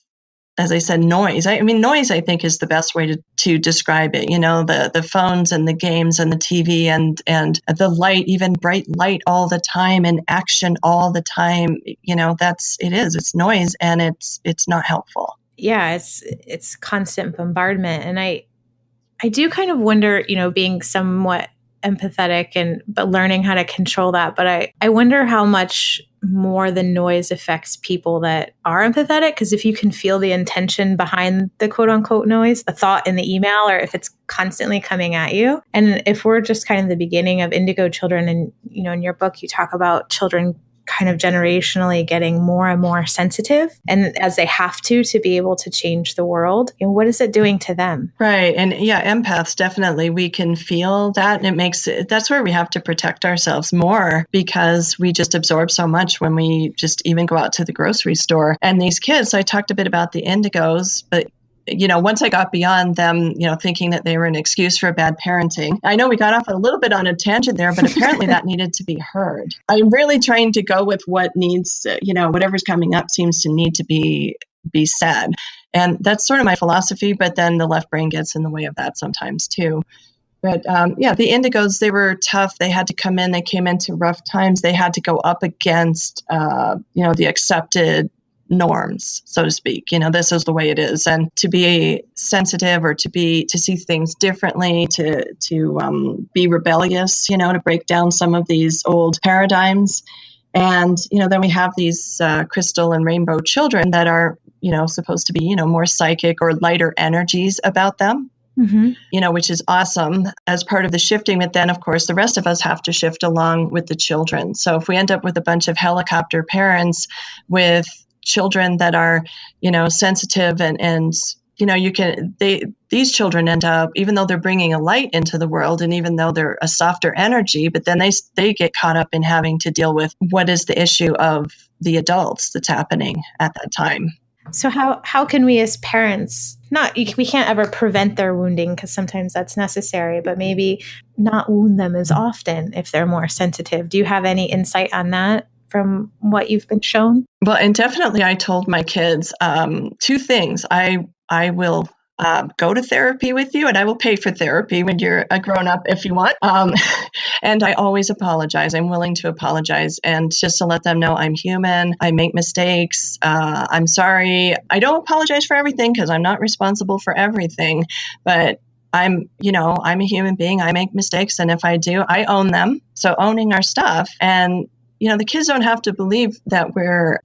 as I said, noise. Noise, I think, is the best way to describe it. The phones and the games and the TV and the light, even bright light all the time and action all the time. It's noise, and it's not helpful. Yeah, it's constant bombardment. And I do kind of wonder, being somewhat empathetic but learning how to control that. But I wonder how much more the noise affects people that are empathetic, because if you can feel the intention behind the quote unquote noise, the thought in the email, or if it's constantly coming at you. And if we're just kind of the beginning of Indigo Children, and in your book you talk about children kind of generationally getting more and more sensitive, and as they have to be able to change the world, what is it doing to them? Right. And yeah, empaths, definitely, we can feel that. And that's where we have to protect ourselves more, because we just absorb so much when we just even go out to the grocery store. And these kids, I talked a bit about the indigos, but once I got beyond them, thinking that they were an excuse for bad parenting, I know we got off a little bit on a tangent there, but apparently that needed to be heard. I'm really trying to go with what needs, whatever's coming up seems to need to be said. And that's sort of my philosophy, but then the left brain gets in the way of that sometimes too. But the indigos, they were tough. They had to come in. They came into rough times. They had to go up against, the accepted norms, so to speak. This is the way it is. And to be sensitive, or to see things differently, to be rebellious, to break down some of these old paradigms. And, then we have these crystal and rainbow children that are, supposed to be, more psychic or lighter energies about them. Mm-hmm. Which is awesome as part of the shifting. But then, of course, the rest of us have to shift along with the children. So if we end up with a bunch of helicopter parents with children that are, sensitive and these children end up, even though they're bringing a light into the world, and even though they're a softer energy, but then they get caught up in having to deal with what is the issue of the adults that's happening at that time. So how can we as parents, we can't ever prevent their wounding, because sometimes that's necessary, but maybe not wound them as often if they're more sensitive? Do you have any insight on that from what you've been shown? Well, and definitely I told my kids two things. I will go to therapy with you, and I will pay for therapy when you're a grown-up if you want. And I always apologize. I'm willing to apologize, and just to let them know I'm human. I make mistakes. I'm sorry. I don't apologize for everything, because I'm not responsible for everything, but I'm a human being. I make mistakes, and if I do, I own them. So owning our stuff. And the kids don't have to believe that we're,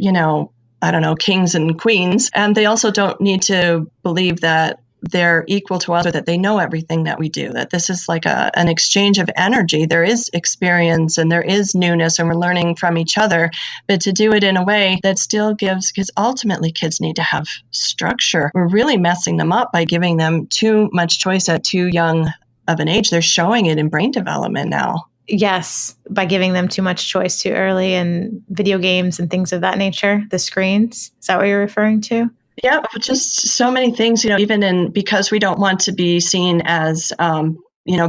kings and queens. And they also don't need to believe that they're equal to us, or that they know everything that we do, that this is like an exchange of energy. There is experience and there is newness, and we're learning from each other, but to do it in a way that still gives, because ultimately kids need to have structure. We're really messing them up by giving them too much choice at too young of an age. They're showing it in brain development now. Yes, by giving them too much choice too early, and video games and things of that nature, the screens. Is that what you're referring to? Yeah, just so many things, even because we don't want to be seen as,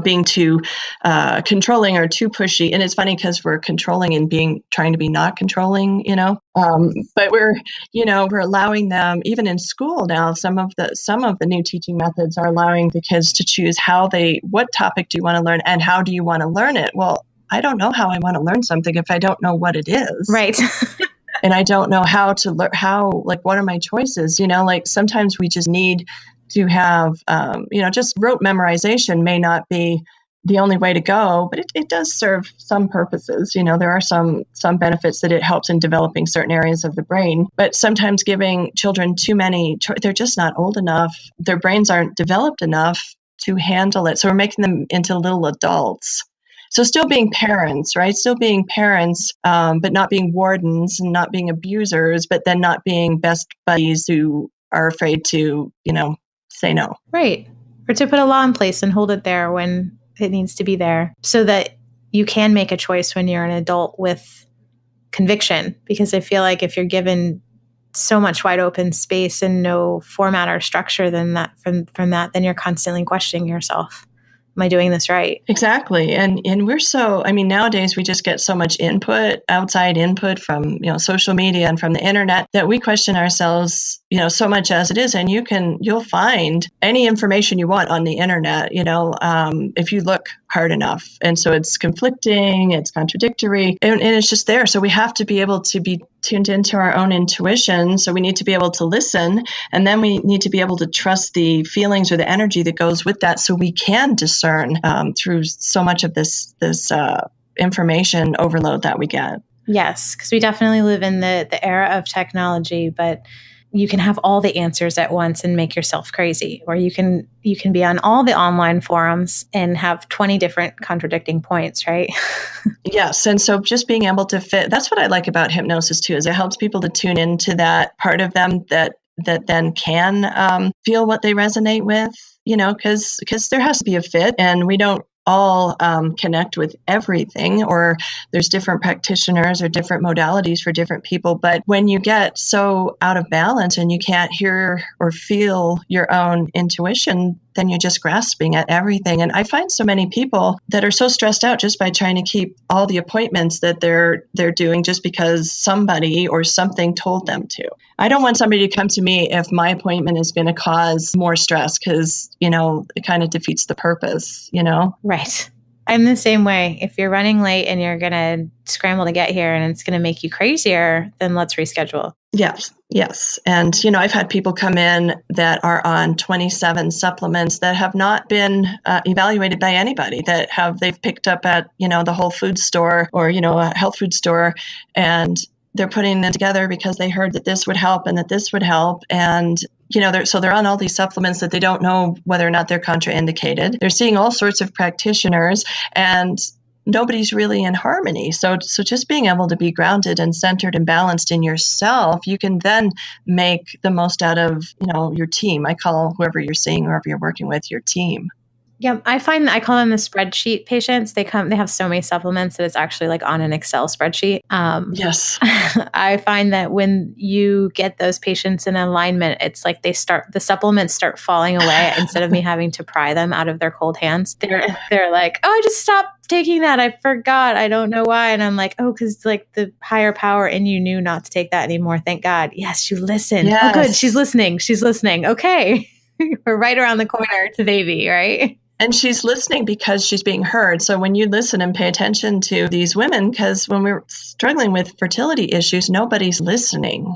being too controlling or too pushy. And it's funny because we're controlling and trying to be not controlling, but we're allowing them, even in school now, some of the new teaching methods are allowing the kids to choose what topic do you want to learn and how do you want to learn it? Well, I don't know how I want to learn something if I don't know what it is. Right. And I don't know how to learn, what are my choices? Sometimes we just need to have, just rote memorization may not be the only way to go, but it does serve some purposes. There are some benefits that it helps in developing certain areas of the brain, but sometimes giving children too many, they're just not old enough. Their brains aren't developed enough to handle it. So we're making them into little adults. So still being parents, right? Still being parents, but not being wardens and not being abusers, but then not being best buddies who are afraid to, say no. Right. Or to put a law in place and hold it there when it needs to be there, so that you can make a choice when you're an adult with conviction. Because I feel like if you're given so much wide open space and no format or structure, then then you're constantly questioning yourself. Am I doing this right? Exactly. And we're nowadays we just get so much outside input from, social media and from the internet, that we question ourselves, so much as it is. And you'll find any information you want on the internet, if you look hard enough. And so it's conflicting, it's contradictory, and it's just there. So we have to be able to be tuned into our own intuition. So we need to be able to listen, and then we need to be able to trust the feelings or the energy that goes with that, so we can discern through so much of this information overload that we get. Yes, because we definitely live in the era of technology, but you can have all the answers at once and make yourself crazy, or you can be on all the online forums and have 20 different contradicting points, right? Yes. And so just being able to fit, that's what I like about hypnosis too, is it helps people to tune into that part of them that then can feel what they resonate with, because there has to be a fit, and we don't all connect with everything, or there's different practitioners or different modalities for different people. But when you get so out of balance and you can't hear or feel your own intuition, then you're just grasping at everything. And I find so many people that are so stressed out just by trying to keep all the appointments that they're doing just because somebody or something told them to. I don't want somebody to come to me if my appointment is going to cause more stress, because, it kind of defeats the purpose, Right. I'm the same way. If you're running late and you're going to scramble to get here and it's going to make you crazier, then let's reschedule. Yes. And, I've had people come in that are on 27 supplements that have not been evaluated by anybody, they've picked up at, the Whole Food store or, a health food store, and they're putting them together because they heard that this would help and that this would help. And, they're on all these supplements that they don't know whether or not they're contraindicated. They're seeing all sorts of practitioners, and nobody's really in harmony. So just being able to be grounded and centered and balanced in yourself, you can then make the most out of, your team. I call whoever you're seeing, whoever you're working with, your team. Yeah, I find I call them the spreadsheet patients. They have so many supplements that it's actually like on an Excel spreadsheet. Yes. I find that when you get those patients in alignment, it's like the supplements start falling away instead of me having to pry them out of their cold hands. They're like, oh, I just stopped taking that. I forgot. I don't know why. And I'm like, oh, because like the higher power in you knew not to take that anymore. Thank God. Yes, you listened. Yes. Oh, good. She's listening. Okay. We're right around the corner to baby, right? And she's listening because she's being heard. So when you listen and pay attention to these women, because when we're struggling with fertility issues, nobody's listening.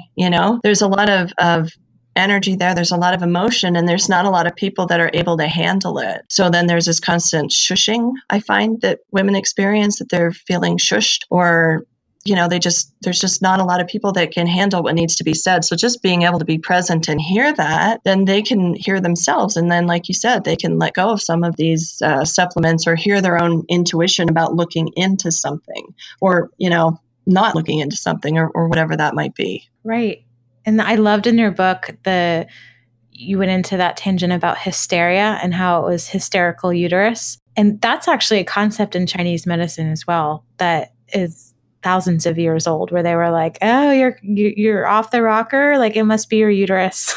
There's a lot of energy there. There's a lot of emotion, and there's not a lot of people that are able to handle it. So then there's this constant shushing, I find, that women experience, that they're feeling shushed, or there's just not a lot of people that can handle what needs to be said. So just being able to be present and hear that, then they can hear themselves. And then, like you said, they can let go of some of these supplements, or hear their own intuition about looking into something, or, not looking into something, or whatever that might be. Right. And I loved in your book, you went into that tangent about hysteria and how it was hysterical uterus. And that's actually a concept in Chinese medicine as well, that is thousands of years old, where they were like, oh, you're off the rocker, like it must be your uterus.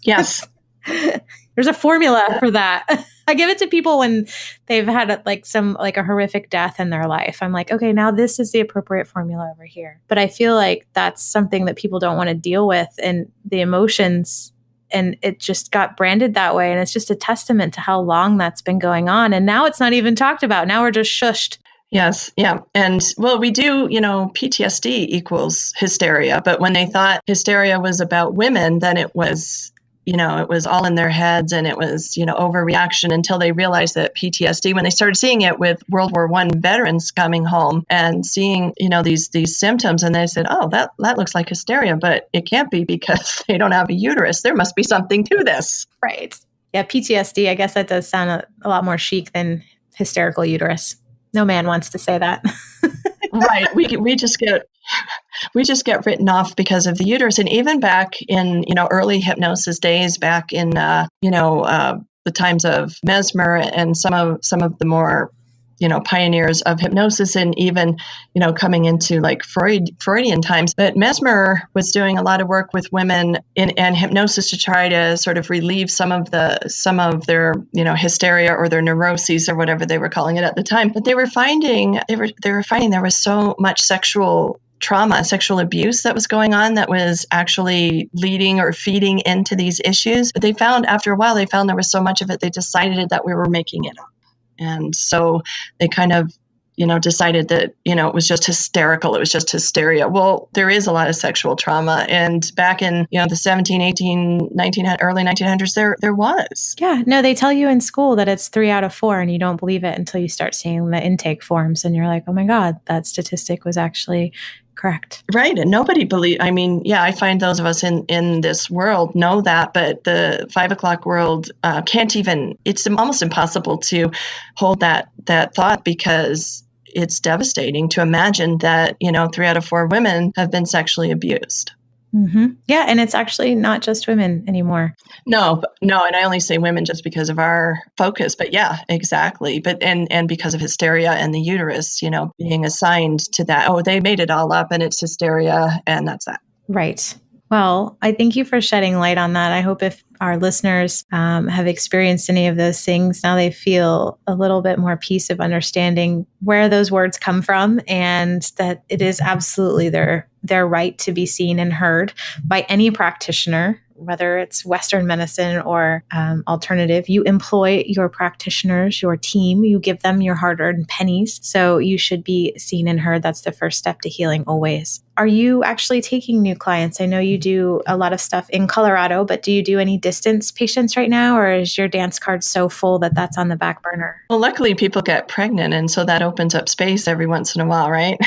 Yes. There's a formula for that. I give it to people when they've had a horrific death in their life. I'm like, okay, now this is the appropriate formula over here. But I feel like that's something that people don't want to deal with, and the emotions, and it just got branded that way. And it's just a testament to how long that's been going on. And now it's not even talked about. Now we're just shushed. Yes. Yeah. And well, we do, PTSD equals hysteria. But when they thought hysteria was about women, then it was, it was all in their heads, and it was, overreaction, until they realized that PTSD, when they started seeing it with World War I veterans coming home and seeing, these symptoms, and they said, oh, that looks like hysteria, but it can't be, because they don't have a uterus. There must be something to this. Right. Yeah. PTSD, I guess that does sound a lot more chic than hysterical uterus. No man wants to say that. Right. We just get written off because of the uterus. And even back in, early hypnosis days, back in, the times of Mesmer and some of the more, pioneers of hypnosis, and even, coming into like Freudian times. But Mesmer was doing a lot of work with women and hypnosis to try to sort of relieve some of their, hysteria or their neuroses, or whatever they were calling it at the time. But they were finding there was so much sexual trauma, sexual abuse that was going on, that was actually leading or feeding into these issues. But after a while, they found there was so much of it, they decided that we were making it up. And so they kind of, decided that, it was just hysterical. It was just hysteria. Well, there is a lot of sexual trauma. And back in, the 17, 18, 19, early 1900s, there was. Yeah. No, they tell you in school that it's 3 out of 4, and you don't believe it until you start seeing the intake forms. And you're like, oh my God, that statistic was actually Correct. Right. And nobody I find those of us in this world know that, but the 5 o'clock world can't even, it's almost impossible to hold that thought, because it's devastating to imagine that, 3 out of 4 women have been sexually abused. Mm-hmm. Yeah. And it's actually not just women anymore. No. And I only say women just because of our focus, but yeah, exactly. But, and because of hysteria and the uterus, being assigned to that, oh, they made it all up and it's hysteria and that's that. Right. Well, I thank you for shedding light on that. I hope if our listeners have experienced any of those things, now they feel a little bit more peace of understanding where those words come from, and that it is absolutely their right to be seen and heard by any practitioner, whether it's Western medicine or alternative. You employ your practitioners, your team, you give them your hard-earned pennies. So you should be seen and heard. That's the first step to healing always. Are you actually taking new clients? I know you do a lot of stuff in Colorado, but do you do any distance patients right now, or is your dance card so full that that's on the back burner? Well, luckily people get pregnant, and so that opens up space every once in a while, right?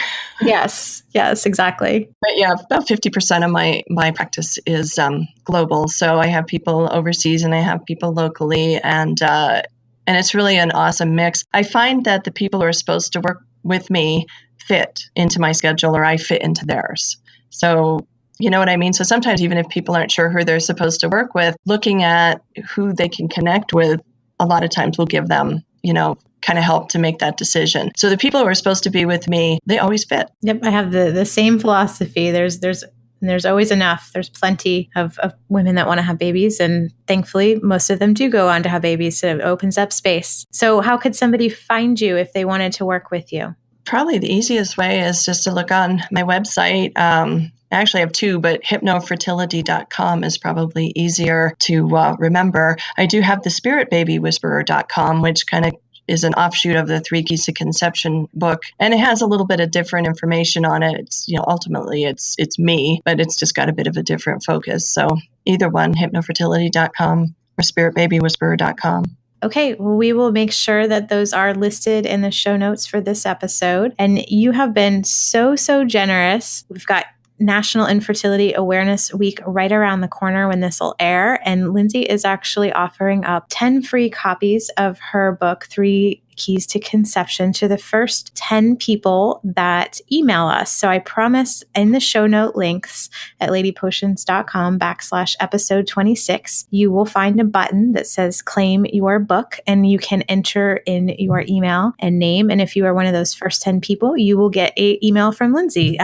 Yes, exactly. But yeah, about 50% of my practice is global. So I have people overseas and I have people locally, and it's really an awesome mix. I find that the people who are supposed to work with me fit into my schedule, or I fit into theirs. So you know what I mean? So sometimes even if people aren't sure who they're supposed to work with, looking at who they can connect with a lot of times will give them, kind of help to make that decision. So the people who are supposed to be with me, they always fit. Yep. I have the same philosophy. There's always enough. There's plenty of women that want to have babies. And thankfully, most of them do go on to have babies. So it opens up space. So how could somebody find you if they wanted to work with you? Probably the easiest way is just to look on my website. I actually have 2, but hypnofertility.com is probably easier to remember. I do have the spiritbabywhisperer.com, which kind of is an offshoot of the 3 Keys to Conception book. And it has a little bit of different information on it. It's, ultimately it's me, but it's just got a bit of a different focus. So either one, hypnofertility.com or spiritbabywhisperer.com. Okay, well, we will make sure that those are listed in the show notes for this episode. And you have been so generous. We've got National Infertility Awareness Week right around the corner when this will air. And Lynsi is actually offering up 10 free copies of her book, 3 Keys to Conception, to the first 10 people that email us. So I promise in the show note links at ladypotions.com/episode 26, you will find a button that says claim your book, and you can enter in your email and name. And if you are one of those first 10 people, you will get an email from Lynsi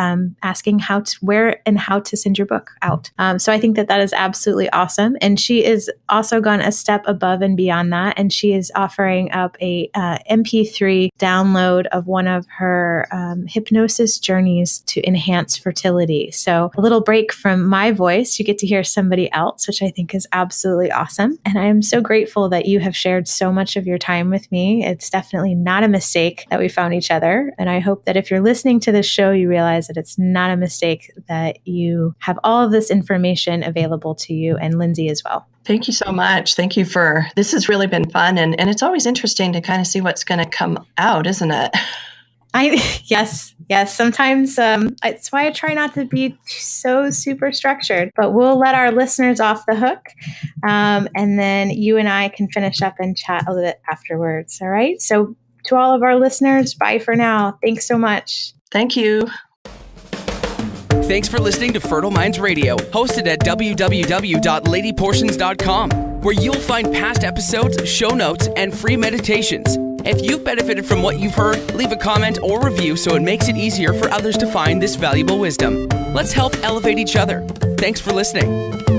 asking where and how to send your book out. So I think that is absolutely awesome. And she is also gone a step above and beyond that. And she is offering up a MP3 download of one of her hypnosis journeys to enhance fertility. So a little break from my voice, you get to hear somebody else, which I think is absolutely awesome. And I am so grateful that you have shared so much of your time with me. It's definitely not a mistake that we found each other. And I hope that if you're listening to this show, you realize that it's not a mistake that you have all of this information available to you, and Lynsi as well. Thank you so much. Thank you this has really been fun. And it's always interesting to kind of see what's going to come out, isn't it? Yes. Sometimes it's why I try not to be so super structured, but we'll let our listeners off the hook. And then you and I can finish up and chat a little bit afterwards. All right. So to all of our listeners, bye for now. Thanks so much. Thank you. Thanks for listening to Fertile Minds Radio, hosted at www.ladyportions.com, where you'll find past episodes, show notes, and free meditations. If you've benefited from what you've heard, leave a comment or review so it makes it easier for others to find this valuable wisdom. Let's help elevate each other. Thanks for listening.